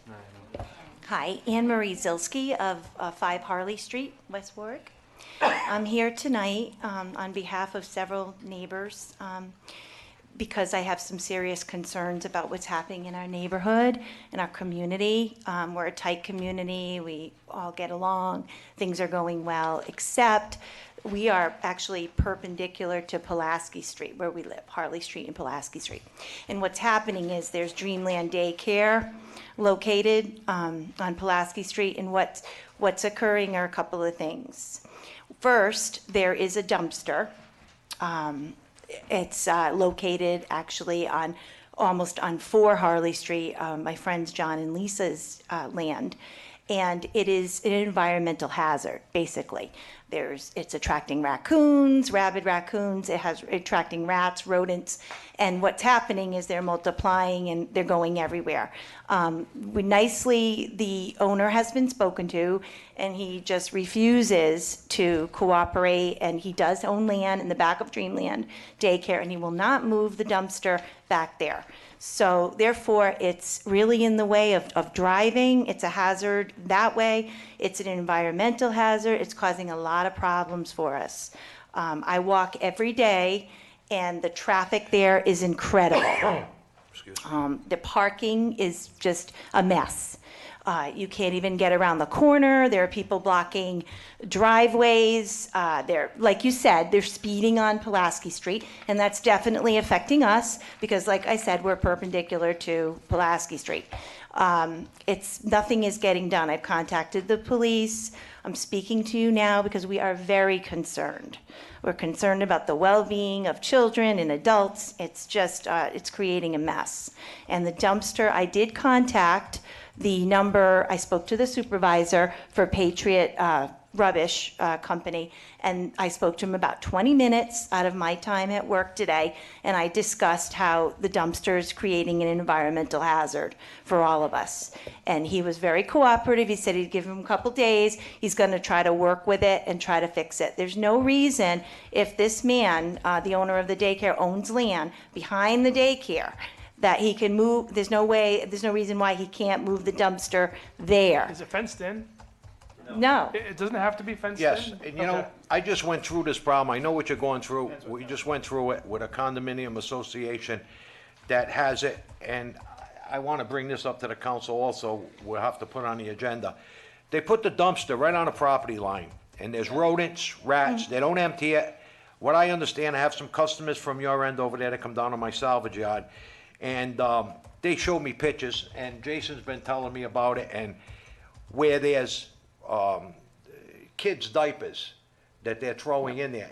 No, I know. Hi, Anne Marie Zilski of 5 Harley Street, West Warwick. I'm here tonight on behalf of several neighbors because I have some serious concerns about what's happening in our neighborhood, in our community. We're a tight community, we all get along, things are going well, except we are actually perpendicular to Pulaski Street, where we live, Harley Street and Pulaski Street. And what's happening is there's Dreamland Daycare located on Pulaski Street, and what's occurring are a couple of things. First, there is a dumpster. It's located actually almost on 4 Harley Street, my friends John and Lisa's land, and it is an environmental hazard, basically. It's attracting raccoons, rabid raccoons, it has attracting rats, rodents, and what's happening is they're multiplying and they're going everywhere. The owner has been spoken to, and he just refuses to cooperate, and he does own land in the back of Dreamland Daycare, and he will not move the dumpster back there. So therefore, it's really in the way of driving. It's a hazard that way. It's an environmental hazard. It's causing a lot of problems for us. I walk every day, and the traffic there is incredible. The parking is just a mess. You can't even get around the corner. There are people blocking driveways. Like you said, they're speeding on Pulaski Street, and that's definitely affecting us because, like I said, we're perpendicular to Pulaski Street. Nothing is getting done. I've contacted the police. I'm speaking to you now because we are very concerned. We're concerned about the well-being of children and adults. It's just, it's creating a mess. And the dumpster, I did contact the number, I spoke to the supervisor for Patriot Rubbish Company, and I spoke to him about 20 minutes out of my time at work today, and I discussed how the dumpster is creating an environmental hazard for all of us. And he was very cooperative. He said he'd give him a couple days. He's going to try to work with it and try to fix it. There's no reason, if this man, the owner of the daycare, owns land behind the daycare, that he can move. There's no reason why he can't move the dumpster there. Is it fenced in? No. It doesn't have to be fenced Yes, in? and you know, I just went through this problem, I know what you're going through, we just went through it with a condominium association that has it, and I want to bring this up to the council also, we'll have to put on the agenda. They put the dumpster right on the property line, and there's rodents, rats, they don't empty it. What I understand, I have some customers from your end over there that come down to my salvage yard, and they showed me pictures, and Jason's been telling me about it, and where there's kids' diapers that they're throwing in there,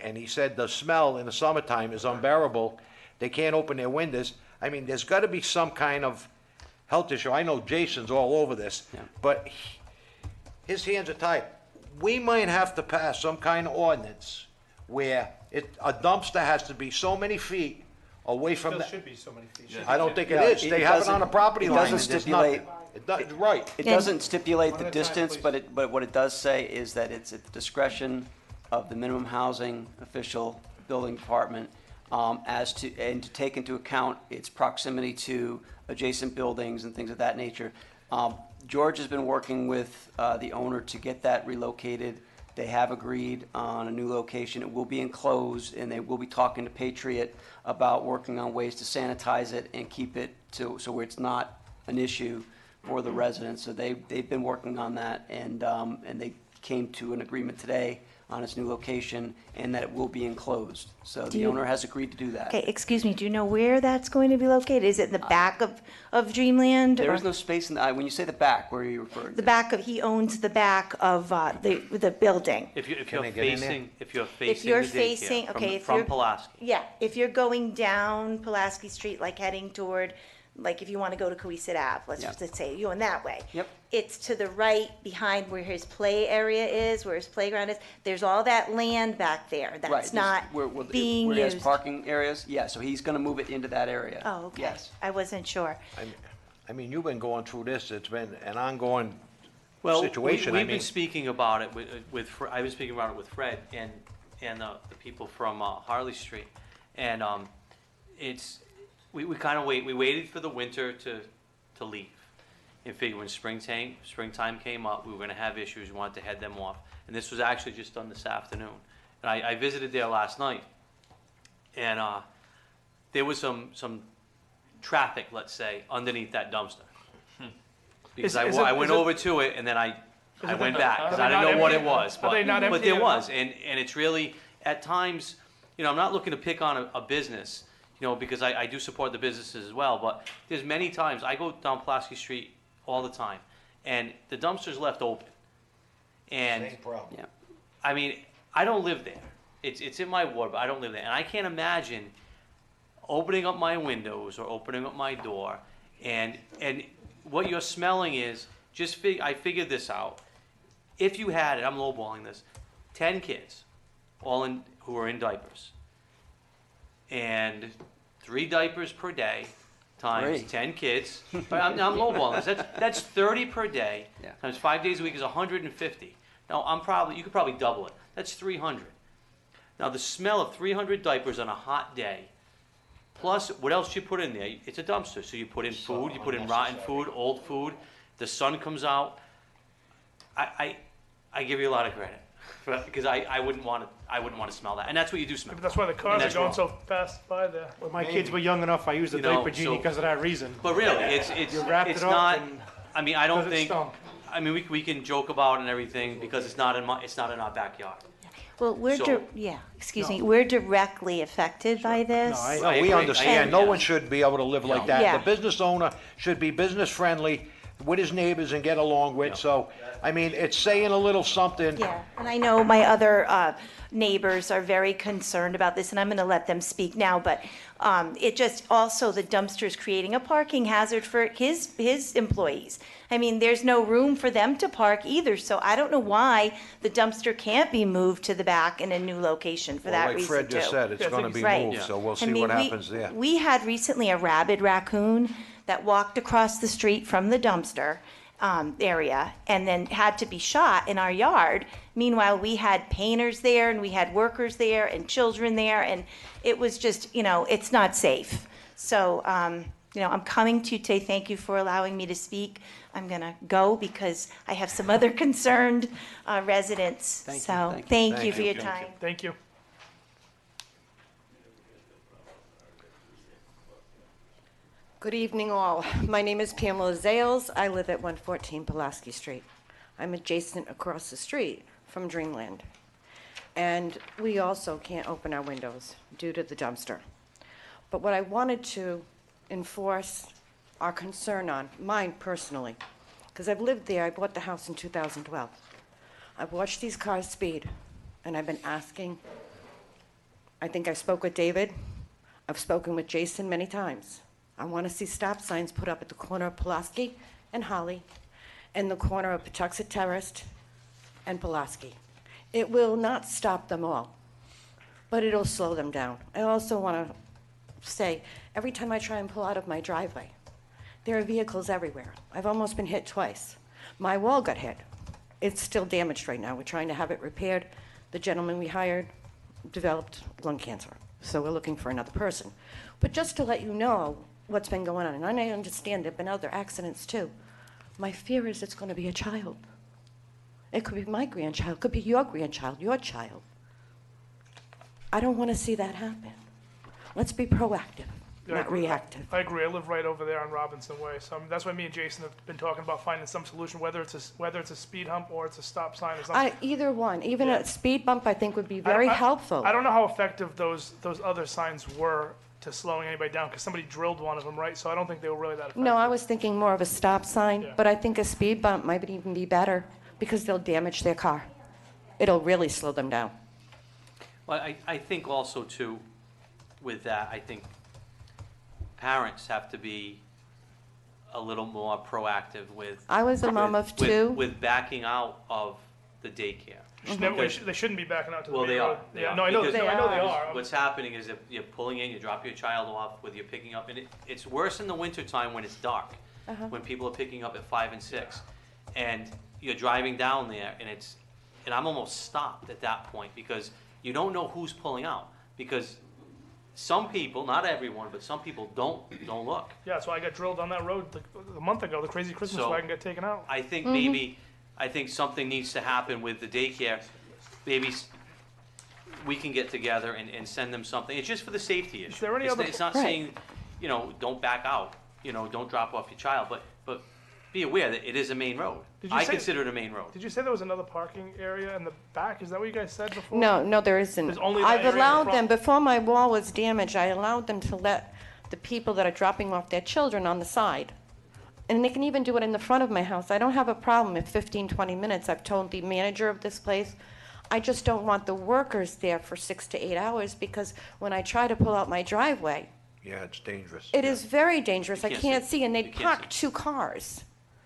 and he said the smell in the summertime is unbearable. They can't open their windows. I mean, there's got to be some kind of health issue. I know Jason's all over this, but his hands are tied. We might have to pass some kind of ordinance where a dumpster has to be so many feet away from Still the. should be so many feet. I don't think it is. They have it on the property line. It doesn't and there's stipulate. nothing. Right. It doesn't stipulate One the at a time, distance, please. but what it does say is that it's at the discretion of the minimum housing official, building department, and to take into account its proximity to adjacent buildings and things of that nature. George has been working with the owner to get that relocated. They have agreed on a new location. It will be enclosed, and they will be talking to Patriot about working on ways to sanitize it and keep it so where it's not an issue for the residents. So they've been working on that, and they came to an agreement today on its new location, and that it will be enclosed. So the owner has agreed to do that. Okay, excuse me, do you know where that's going to be located? Is it in the back of Dreamland? There or- is no space in the, when you say the back, where are you referring to? The back of, he owns the back of the building. If you're Can they get in there? facing, if you're If you're facing the facing, daycare okay, if from you're. Pulaski. Yeah, if you're going down Pulaski Street, like heading toward, like if you want to go to Cohasset Ave, let's Yeah. just say, you're in that way. Yep. It's to the right behind where his play area is, where his playground is. There's all that land back there Right, that's this- not where being Where he has used. parking areas, yeah, so he's gonna move it into that area. Oh, okay. Yes. I wasn't sure. I mean, you've been going through this, it's been an ongoing Well, situation, I we've mean. been speaking about it I've been speaking about it with Fred and the people from Harley Street. And we kind of we waited for the winter to leave. And figured when springtime came up, we were gonna have issues, we wanted to head them off. And this was actually just done this afternoon. And I visited there last night, and there was some traffic, let's say, underneath that dumpster. Because I went over to it, and then I went back, because I didn't know what it was. But there was, and it's really, at times, you know, I'm not looking to pick on a business, you know, because I do support the businesses as well, but there's many times, I go down Pulaski Street all the time, and the dumpster's left open. And, Same problem. yeah, I mean, I don't live there. It's in my ward, but I don't live there. And I can't imagine opening up my windows or opening up my door, and what you're smelling is, I figured this out. If you had it, I'm lowballing this, 10 kids, who are in diapers, and 3 diapers per day, times 10 kids, but I'm lowballing this, that's 30 per day, times 5 days a week is 150. Now, you could probably double it, that's 300. Now, the smell of 300 diapers on a hot day, plus what else you put in there, it's a dumpster, so you put in food, you put in rotten food, old food, the sun comes out, I give you a lot of credit, because I wouldn't want to smell that, and that's what you do smell. Maybe that's why the cars are going so fast by there. When my kids were young enough, I used the You know, diaper genie so- because of that reason. But really, it's You wrapped it's it up not. and- I mean, I don't 'cause it think. stunk. I mean, we can joke about it and everything because it's not in our backyard. Well, So- excuse me, we're directly affected by this. No, I No, we agree. understand, I- no one should be able to live like that. Yeah. The business owner should be business friendly with his neighbors and get along with, so, I mean, it's saying a little something. Yeah, and I know my other neighbors are very concerned about this, and I'm going to let them speak now, but it just, also, the dumpster is creating a parking hazard for his employees. I mean, there's no room for them to park either, so I don't know why the dumpster can't be moved to the back in a new location for Well, that like reason, Fred just too. said, it's gonna be Right. moved, so we'll I see mean, what happens there. We had recently a rabid raccoon that walked across the street from the dumpster area and then had to be shot in our yard. Meanwhile, we had painters there and we had workers there and children there, and it was just, it's not safe. So, I'm coming to say thank you for allowing me to speak. I'm going to go because I have some other concerned residents. Thank you. So, thank you for your time. Thank you. Good evening, all. My name is Pamela Zales. I live at 114 Pulaski Street. I'm adjacent across the street from Dreamland. And we also can't open our windows due to the dumpster. But what I wanted to enforce our concern on, mine personally, because I've lived there, I bought the house in 2012. I've watched these cars speed, and I've been asking, I think I spoke with David, I've spoken with Jason many times. I want to see stop signs put up at the corner of Pulaski and Holly, and the corner of Patuxent Terrace and Pulaski. It will not stop them all, but it'll slow them down. I also want to say, every time I try and pull out of my driveway, there are vehicles everywhere. I've almost been hit twice. My wall got hit. It's still damaged right now. We're trying to have it repaired. The gentleman we hired developed lung cancer, so we're looking for another person. But just to let you know what's been going on, and I understand there have been other accidents too. My fear is it's going to be a child. It could be my grandchild, it could be your grandchild, your child. I don't want to see that happen. Let's be proactive, not reactive. I agree. I live right over there on Robinson Way, so that's why me and Jason have been talking about finding some solution, whether it's a speed hump or it's a stop sign or something. Either one, even a speed bump, I think would be very helpful. I don't know how effective those other signs were to slowing anybody down, because somebody drilled one of them, right? So I don't think they were really that effective. No, I was thinking more of a stop sign, Yeah. but I think a speed bump might even be better because they'll damage their car. It'll really slow them down. Well, I think also too, with that, I think parents have to be a little more proactive with. I was a mom of two. With backing out of the daycare. They shouldn't be backing out to the Well, main they road. are. They Yeah, are. no, I know Because they are. What's happening is if you're pulling in, you're dropping your child off, whether you're picking up, and it's worse in the wintertime when it's dark, when people are picking up at 5 and 6, and you're driving down there, and I'm almost stopped at that point because you don't know who's pulling out, because some people, not everyone, but some people don't look. Yeah, that's why I got drilled on that road like a month ago. The crazy Christmas So- wagon got taken out. I think I think something needs to happen with the daycare. Maybe we can get together and send them something. It's just for the safety issue. there any It's other- It's not Right. saying, don't back out, don't drop off your child, but be aware that it is a main road. Did you I say- consider it a main road. Did you say there was another parking area in the back? Is that what you guys said before? No, there isn't. There's only that I've area in allowed front? them, before my wall was damaged, I allowed them to let the people that are dropping off their children on the side. And they can even do it in the front of my house. I don't have a problem if 15, 20 minutes. I've told the manager of this place, I just don't want the workers there for 6 to 8 hours, because when I try to pull out my driveway, Yeah, it's dangerous. it is very dangerous. I can't can't see. see, and You they can't parked 2 cars,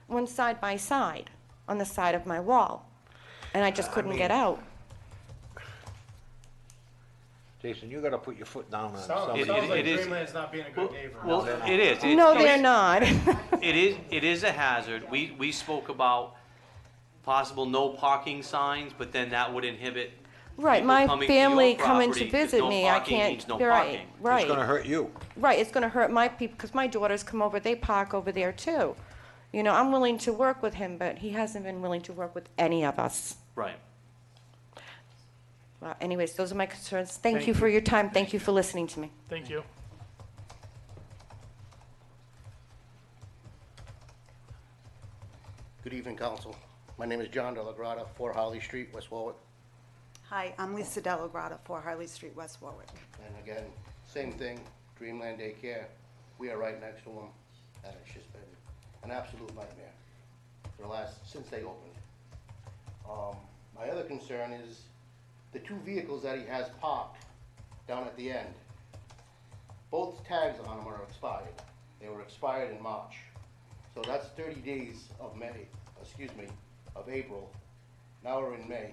one side by side, on the side of my wall. And I just couldn't get out. Jason, you gotta put your foot down on Sounds something. It like is- Dreamland's not being a good neighbor. Well, it is. No, they're not. It is a hazard. We spoke about possible no parking signs, but then that would inhibit Right, people my coming to your family coming property, to 'cause visit no me, I parking can't, means no you're right, parking. right. It's gonna hurt you. Right, it's gonna hurt my people, because my daughters come over, they park over there too. I'm willing to work with him, but he hasn't been willing to work with any of us. Right. Well, anyways, those are my concerns. Thank Thank you for you. your time, thank you for listening to me. Thank you. Good evening, Council. My name is John Delagrata, 4 Harley Street, West Warwick. Hi, I'm Lisa Delagrata, 4 Harley Street, West Warwick. And again, same thing, Dreamland Daycare. We are right next to them, and it's just been an absolute nightmare since they opened. My other concern is the 2 vehicles that he has parked down at the end. Both tags on them are expired. They were expired in March. So that's 30 days of of April. Now we're in May.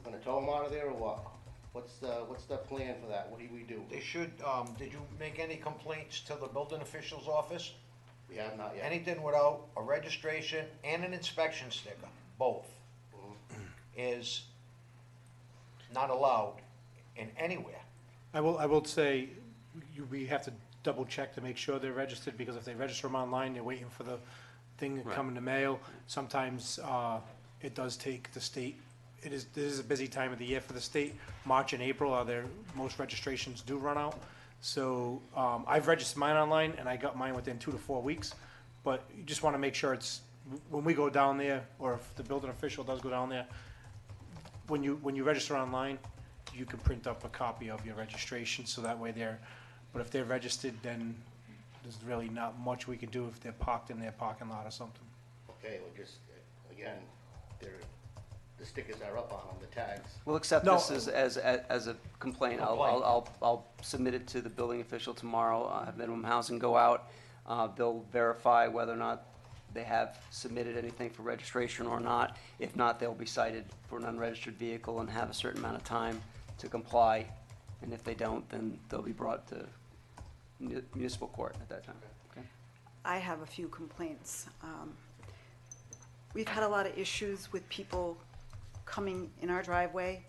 Gonna tow them out of there or what? What's the plan for that? What do we do? They should, did you make any complaints to the building official's office? We have not yet. Anything without a registration and an inspection sticker, both, is not allowed in anywhere. I will say, we have to double check to make sure they're registered, because if they register them online, they're waiting for the thing to come in the mail. Sometimes, it does take the state, this is a busy time of the year for the state. March and April are most registrations do run out. So, I've registered mine online and I got mine within 2 to 4 weeks. But you just wanna make sure when we go down there, or if the building official does go down there, when you register online, you can print up a copy of your registration, so that way but if they're registered, then there's really not much we can do if they're parked in their parking lot or something. Okay, well, just, again, the stickers are up on them, the tags. We'll accept No. this as a complaint. I'll submit it to the building official tomorrow, have minimum housing go out. They'll verify whether or not they have submitted anything for registration or not. If not, they'll be cited for an unregistered vehicle and have a certain amount of time to comply. And if they don't, then they'll be brought to municipal court at that time. Okay? I have a few complaints. We've had a lot of issues with people coming in our driveway,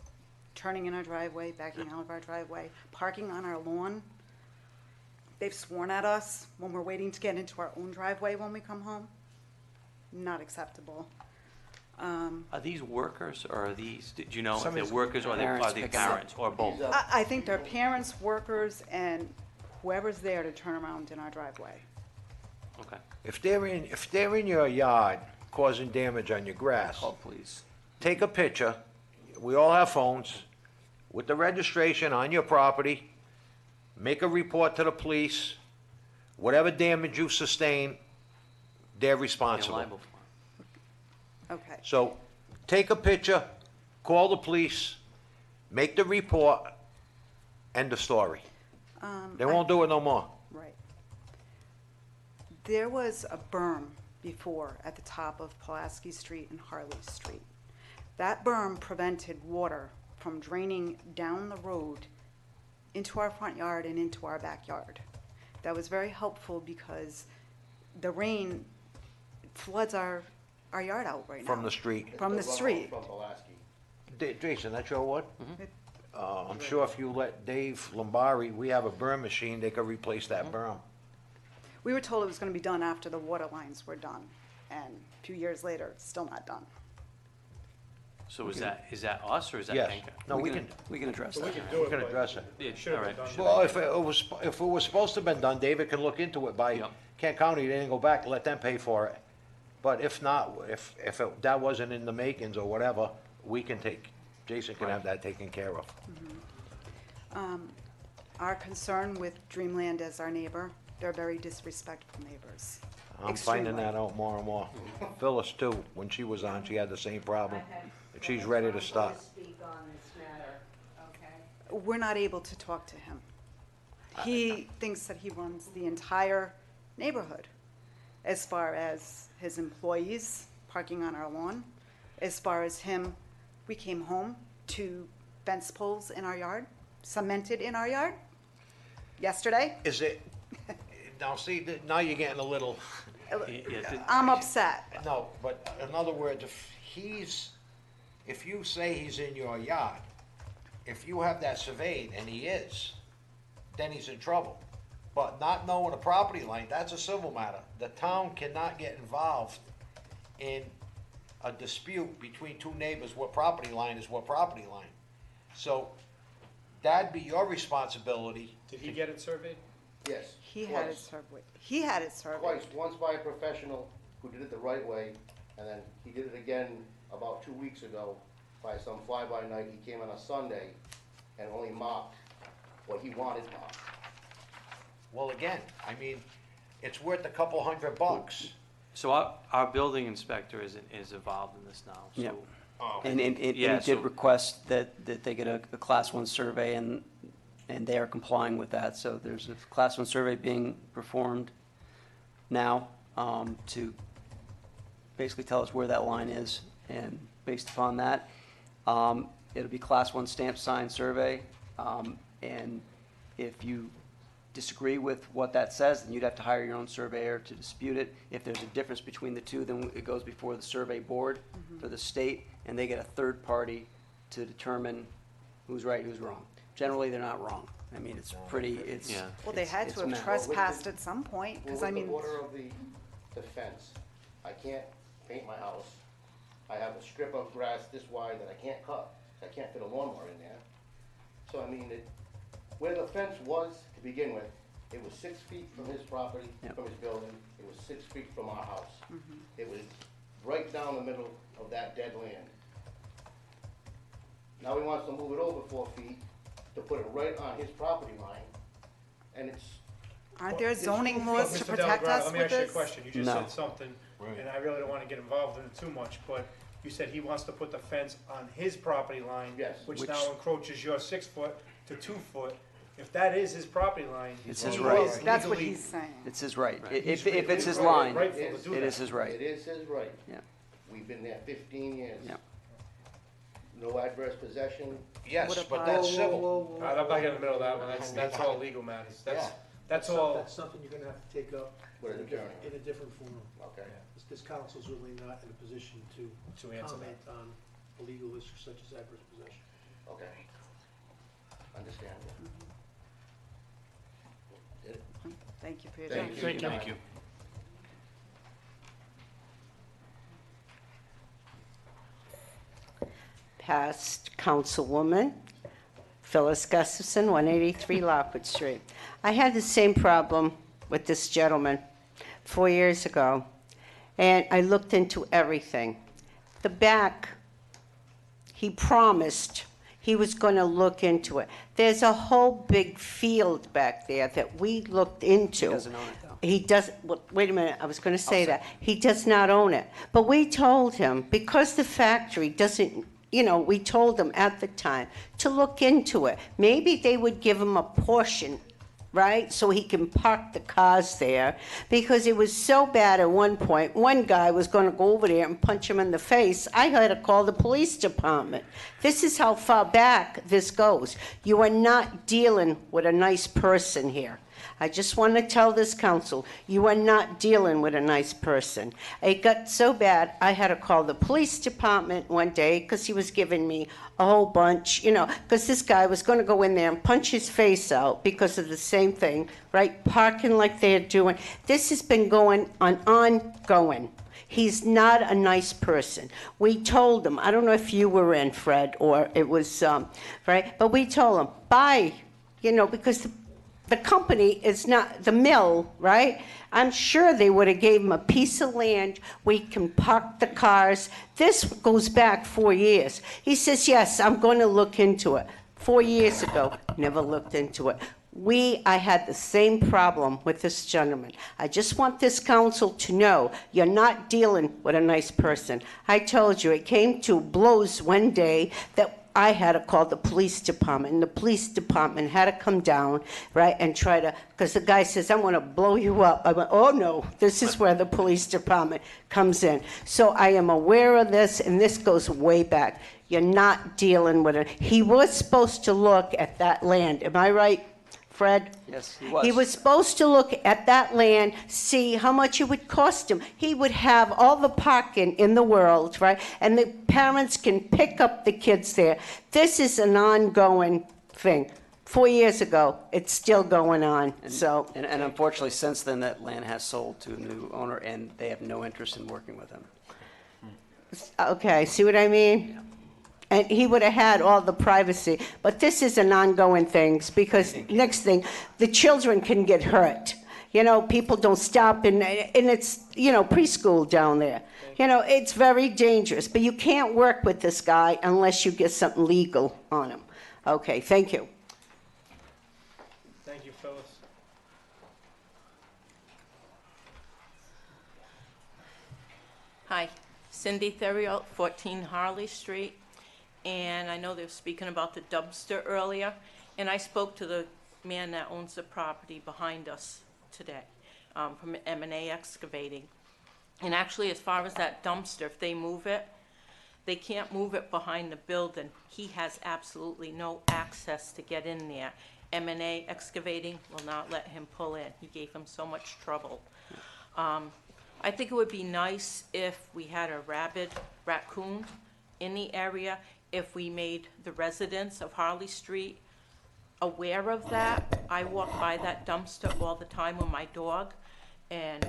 turning in our driveway, backing out of our driveway, parking on our lawn. They've sworn at us when we're waiting to get into our own driveway when we come home. Not acceptable. Are these workers, or are these, did you know if Some they're is workers or parents are they picking up. parents, or both? I think they're parents, workers, and whoever's there to turn around in our driveway. Okay. If they're in your yard causing damage on your grass, Call please. take a picture, we all have phones, with the registration on your property, make a report to the police, whatever damage you sustain, they're They're responsible. liable for Okay. So, take a picture, call the police, make the report, end the story. They won't do it no more. Right. There was a berm before at the top of Pulaski Street and Harley Street. That berm prevented water from draining down the road into our front yard and into our backyard. That was very helpful because the rain floods our yard out right now. From the street. From the street. From Pulaski. Jason, that's your word? I'm sure if you let Dave Lombari, we have a berm machine, they could replace that berm. We were told it was gonna be done after the water lines were done, and a few years later, it's still not done. So is that us or is that Yes. Penca? No, we can address So we that. can do We it, can but address it. Yeah, it should have all been right. done. Well, if it was supposed to have been done, David can look into it by Yep. Kent County, they didn't go back, let them pay for it. But if not, if that wasn't in the makings or whatever, Jason can have that taken care of. Our concern with Dreamland as our neighbor, they're very disrespectful neighbors. I'm finding Extremely. that out more and more. Phyllis too, when she was on, she had the same problem. And she's ready to start. Speak on this matter, okay? We're not able to talk to him. He thinks that he runs the entire neighborhood, as far as his employees parking on our lawn, as far as him, we came home to fence poles in our yard, cemented in our yard, yesterday. Is it, now see, now you're getting a little, I'm upset. no, but in other words, if you say he's in your yard, if you have that surveyed, and he is, then he's in trouble. But not knowing the property line, that's a civil matter. The town cannot get involved in a dispute between two neighbors, what property line is what property line. So, that'd be your responsibility. Did he get it surveyed? Yes. He had it twice. surveyed. He had it surveyed. Twice, once by a professional who did it the right way, and then he did it again about 2 weeks ago by some fly-by-night. He came on a Sunday and only marked what he wanted marked. Well, again, I mean, it's worth a couple $100. So our building inspector is involved in this now, so. Yeah. Oh. And he Yeah, did so- request that they get a Class 1 survey, and they are complying with that. So there's a Class 1 survey being performed now to basically tell us where that line is. And based upon that, it'll be Class 1 stamp sign survey. And if you disagree with what that says, then you'd have to hire your own surveyor to dispute it. If there's a difference between the two, then it goes before the survey board for the state, and they get a third party to determine who's right, who's wrong. Generally, they're not wrong. I mean, it's pretty, it's. Yeah. Well, they it's- had it's to have math. trespassed at some point, Well, because with I mean, the border of the fence, I can't paint my house. I have a strip of grass this wide that I can't cut. I can't fit a lawnmower in there. So I mean, where the fence was to begin with, it was 6 feet from his property, Yep. from his building. It was 6 feet from our house. It was right down the middle of that dead land. Now he wants to move it over 4 feet to put it right on his property line, and it's, aren't there zoning laws to Mr. protect Delagrada, us let me with ask you a this? question. You just No. said something, Right. and I really don't want to get involved in it too much, but you said he wants to put the fence on his property line. Yes. Which Which- now encroaches your 6 foot to 2 foot. If that is his property line. It's he his is right. That's what legally- he's saying. It's his right. Right. If He's it's his right- line, rightful it to is- do it that. is his right. it is his right. Yeah. We've been there 15 years. Yeah. No adverse possession. Yes, What but about- that's Whoa, civil. whoa, whoa, whoa, I'm not whoa. getting in the middle of that one. That's all legal matters. That's That's all. That's something you're gonna have to take up With in an a different, attorney. in a different forum. Okay. This council's really not in a position to answer comment on a legal issue such as adverse possession. Okay. Understand. Did it? Thank you for your Thank time. you. Thank you. Thank you. Past Councilwoman Phyllis Gustafson, 183 Lockwood Street. I had the same problem with this gentleman 4 years ago, and I looked into everything. The back, he promised he was going to look into it. There's a whole big field back there that we looked into. He doesn't own it, though. He does, well, wait a minute, I was going to say that. He does not own it. But we told him, because the factory doesn't, we told them at the time to look into it. Maybe they would give him a portion, right? So he can park the cars there. Because it was so bad at one point, one guy was going to go over there and punch him in the face. I had to call the police department. This is how far back this goes. You are not dealing with a nice person here. I just want to tell this council, you are not dealing with a nice person. It got so bad, I had to call the police department one day because he was giving me a whole bunch, because this guy was going to go in there and punch his face out because of the same thing, right? Parking like they're doing. This has been going on ongoing. He's not a nice person. We told him, I don't know if you were in, Fred, or it was, right? But we told him, bye, because the company is not, the mill, right? I'm sure they would have gave him a piece of land. We can park the cars. This goes back 4 years. He says, yes, I'm going to look into it. 4 years ago, never looked into it. I had the same problem with this gentleman. I just want this council to know you're not dealing with a nice person. I told you, it came to blows one day that I had to call the police department, and the police department had to come down, right, and try to, because the guy says, I'm going to blow you up. I went, oh no, this is where the police department comes in. So I am aware of this, and this goes way back. You're not dealing with it. He was supposed to look at that land. Am I right, Fred? Yes, he was. He was supposed to look at that land, see how much it would cost him. He would have all the parking in the world, right? And the parents can pick up the kids there. This is an ongoing thing. 4 years ago, it's still going on, so. And unfortunately, since then, that land has sold to a new owner, and they have no interest in working with him. Okay, see what I mean? And he would have had all the privacy. But this is an ongoing thing, because next thing, the children can get hurt. People don't stop, and it's, preschool down there. It's very dangerous. But you can't work with this guy unless you get something legal on him. Okay, thank you. Thank you, Phyllis. Hi, Cindy Theriot, 14 Harley Street. And I know they were speaking about the dumpster earlier, and I spoke to the man that owns the property behind us today, from M&A Excavating. And actually, as far as that dumpster, if they move it, they can't move it behind the building. He has absolutely no access to get in there. M&A Excavating will not let him pull in. He gave him so much trouble. I think it would be nice if we had a rabid raccoon in the area, if we made the residents of Harley Street aware of that. I walk by that dumpster all the time with my dog, and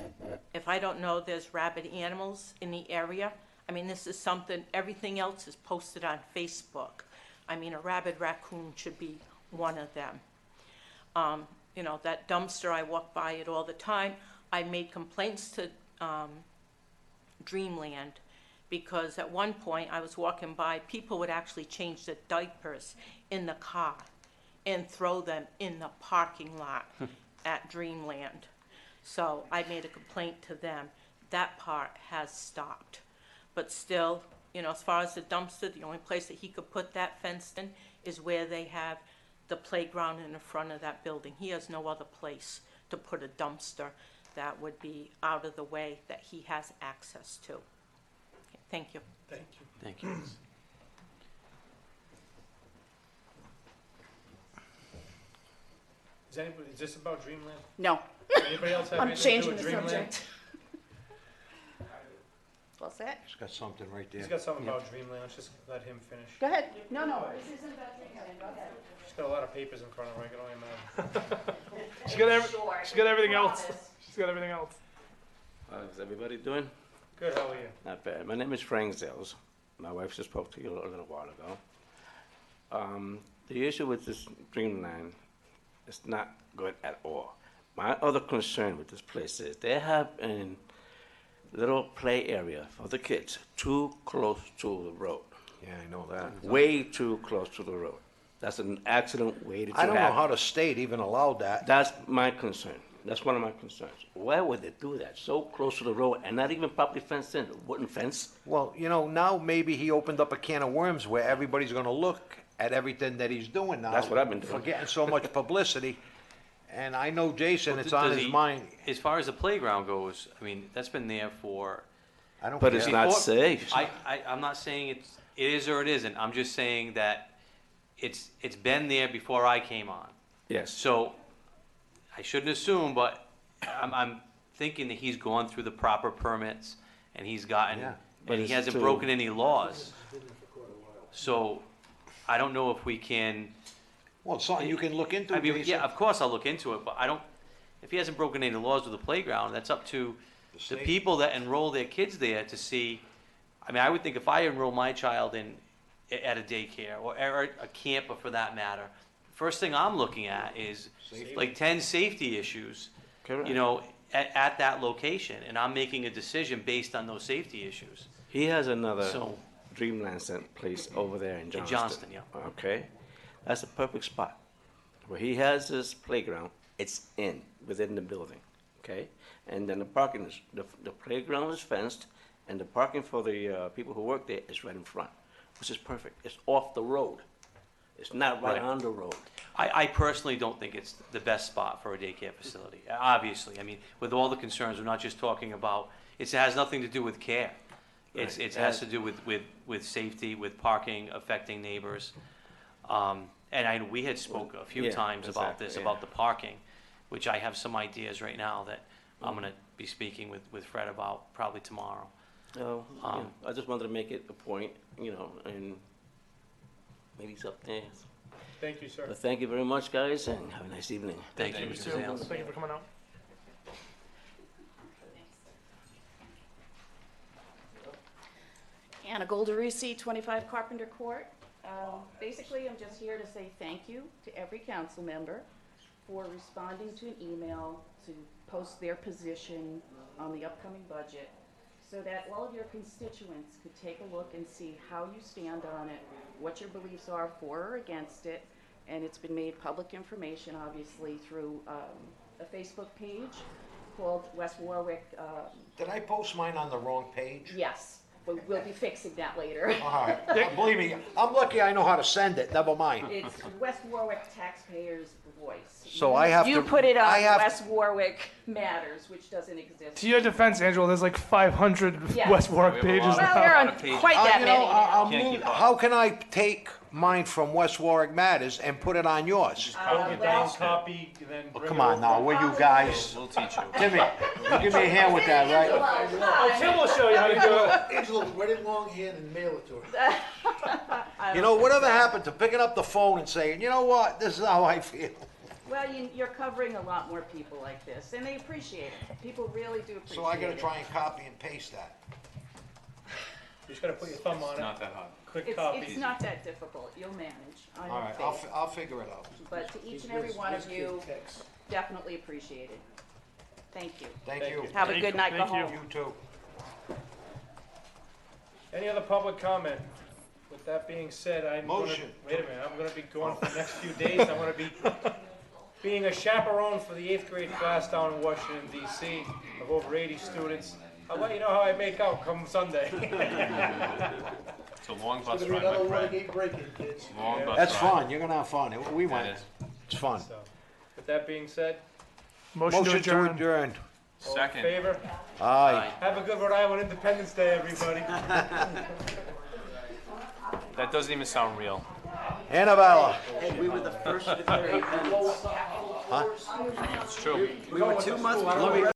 if I don't know there's rabid animals in the area, this is something, everything else is posted on Facebook. A rabid raccoon should be one of them. That dumpster, I walk by it all the time. I made complaints to Dreamland, because at one point I was walking by, people would actually change the diapers in the car and throw them in the parking lot at Dreamland. So I made a complaint to them. That part has stopped. But still, as far as the dumpster, the only place that he could put that fence in is where they have the playground in the front of that building. He has no other place to put a dumpster that would be out of the way that he has access to. Thank you. Thank you. Thank you. Is this about Dreamland? No. Anybody else have I'm anything to do changing with the Dreamland? subject. What's that? He's got something right there. He's got something about Dreamland. Let's just let him finish. Go ahead. No, this isn't about Dreamland. Go ahead. She's got a lot of papers in front of her. I can only imagine. She got everything else. She's got everything else. How's everybody doing? Good, how are you? Not bad. My name is Frank Zels. My wife just spoke to you a little while ago. The issue with this Dreamland is not good at all. My other concern with this place is they have a little play area for the kids too close to the road. Yeah, I know that. Way too close to the road. That's an accident waiting to I happen. don't know how the state even allowed that. That's my concern. That's one of my concerns. Why would they do that so close to the road and not even properly fenced in, a wooden fence? Well, now maybe he opened up a can of worms where everybody's gonna look at everything that he's doing now. That's what I've been doing. For getting so much publicity. And I know Jason, it's on Does his he- mind. As far as the playground goes, that's been there for. I don't But care. it's not safe. I'm not saying it is or it isn't. I'm just saying that it's been there before I came on. Yes. So I shouldn't assume, but I'm thinking that he's gone through the proper permits and he's gotten, Yeah, but and he it's hasn't too- broken any laws. So I don't know if we can. Well, it's something you can look into, I mean, Jason. yeah, of course I'll look into it, but I don't, if he hasn't broken any laws with the playground, that's up to the state. people that enroll their kids there to see. I mean, I would think if I enroll my child at a daycare or a camper for that matter, first thing I'm looking at is Safety. like 10 safety issues, Correct. you know, at that location, and I'm making a decision based on those safety issues. He has another So- Dreamland Center place over there in Johnston. Johnston, yeah. Okay, that's a perfect spot. Where he has his playground, it's within the building, okay? And then the parking is, the playground is fenced, and the parking for the people who work there is right in front, which is perfect. It's off the road. It's not right Right. on the road. I personally don't think it's the best spot for a daycare facility, obviously. I mean, with all the concerns, we're not just talking about, it has nothing to do with care. Right. It has to do with safety, with parking, affecting neighbors. And we had spoke a few Yeah, times about exactly, this, yeah. about the parking, which I have some ideas right now that I'm gonna be speaking with Fred about probably tomorrow. I just wanted to make it a point, you know, and maybe it's up there. Thank you, sir. But thank you very much, guys, and have a nice evening. Thank you, Mr. Zales. Thank you for coming out. Anna Golderisi, 25 Carpenter Court. Basically, I'm just here to say thank you to every council member for responding to an email to post their position on the upcoming budget so that all of your constituents could take a look and see how you stand on it, what your beliefs are for or against it, and it's been made public information, obviously, through a Facebook page called West Warwick. Did I post mine on the wrong page? Yes, but we'll be fixing that later. All right. Believe me, I'm lucky I know how to send it, never mind. It's West Warwick Taxpayers' Voice. So I have You to- put it on I have- West Warwick Matters, which doesn't exist. To your defense, Angela, there's like 500 Yes. West Warwick We have a pages lot of- now. Well, there lot aren't of pages. quite that You know, many. I'm Can't moving- keep up. how can I take mine from West Warwick Matters and put it on yours? I'll get down copy, and then Oh, bring come it on over. now, will you guys? We'll teach you. Timmy, you give me a hand with that, right? Oh, Tim will show you how to do it. Angela, write it longhand and mail it to her. You know, whatever happened to picking up the phone and saying, you know what, this is how I feel? Well, you're covering a lot more people like this, and they appreciate it. People really do appreciate it. So I gotta try and copy and paste that. You just gotta put your thumb on It's it. not that hard. Click copy. It's not that difficult. You'll manage. I All have right, faith. I'll figure it out. But to each and every one of you, definitely appreciate it. Thank you. Thank you. Have a good night. Go Thank you. home. You too. Any other public comment? With that being said, I'm gonna, Motion. wait a minute, I'm gonna be going for the next few days. I'm gonna be being a chaperone for the 8th grade class down in Washington DC of over 80 students. I'll let you know how I make out come Sunday. It's a long It's bus gonna be ride, my another friend. renegade break-in, kids. Long bus That's ride. fun, you're gonna have fun. We went. That is. It's fun. So, with that being said, Motion to adjourn. adjourn. all in Second. favor? Aye. Have a good Rhode Island Independence Day, everybody. That doesn't even sound real. Annabella. We were the first to declare independence. Huh? It's true. We were 2 months before.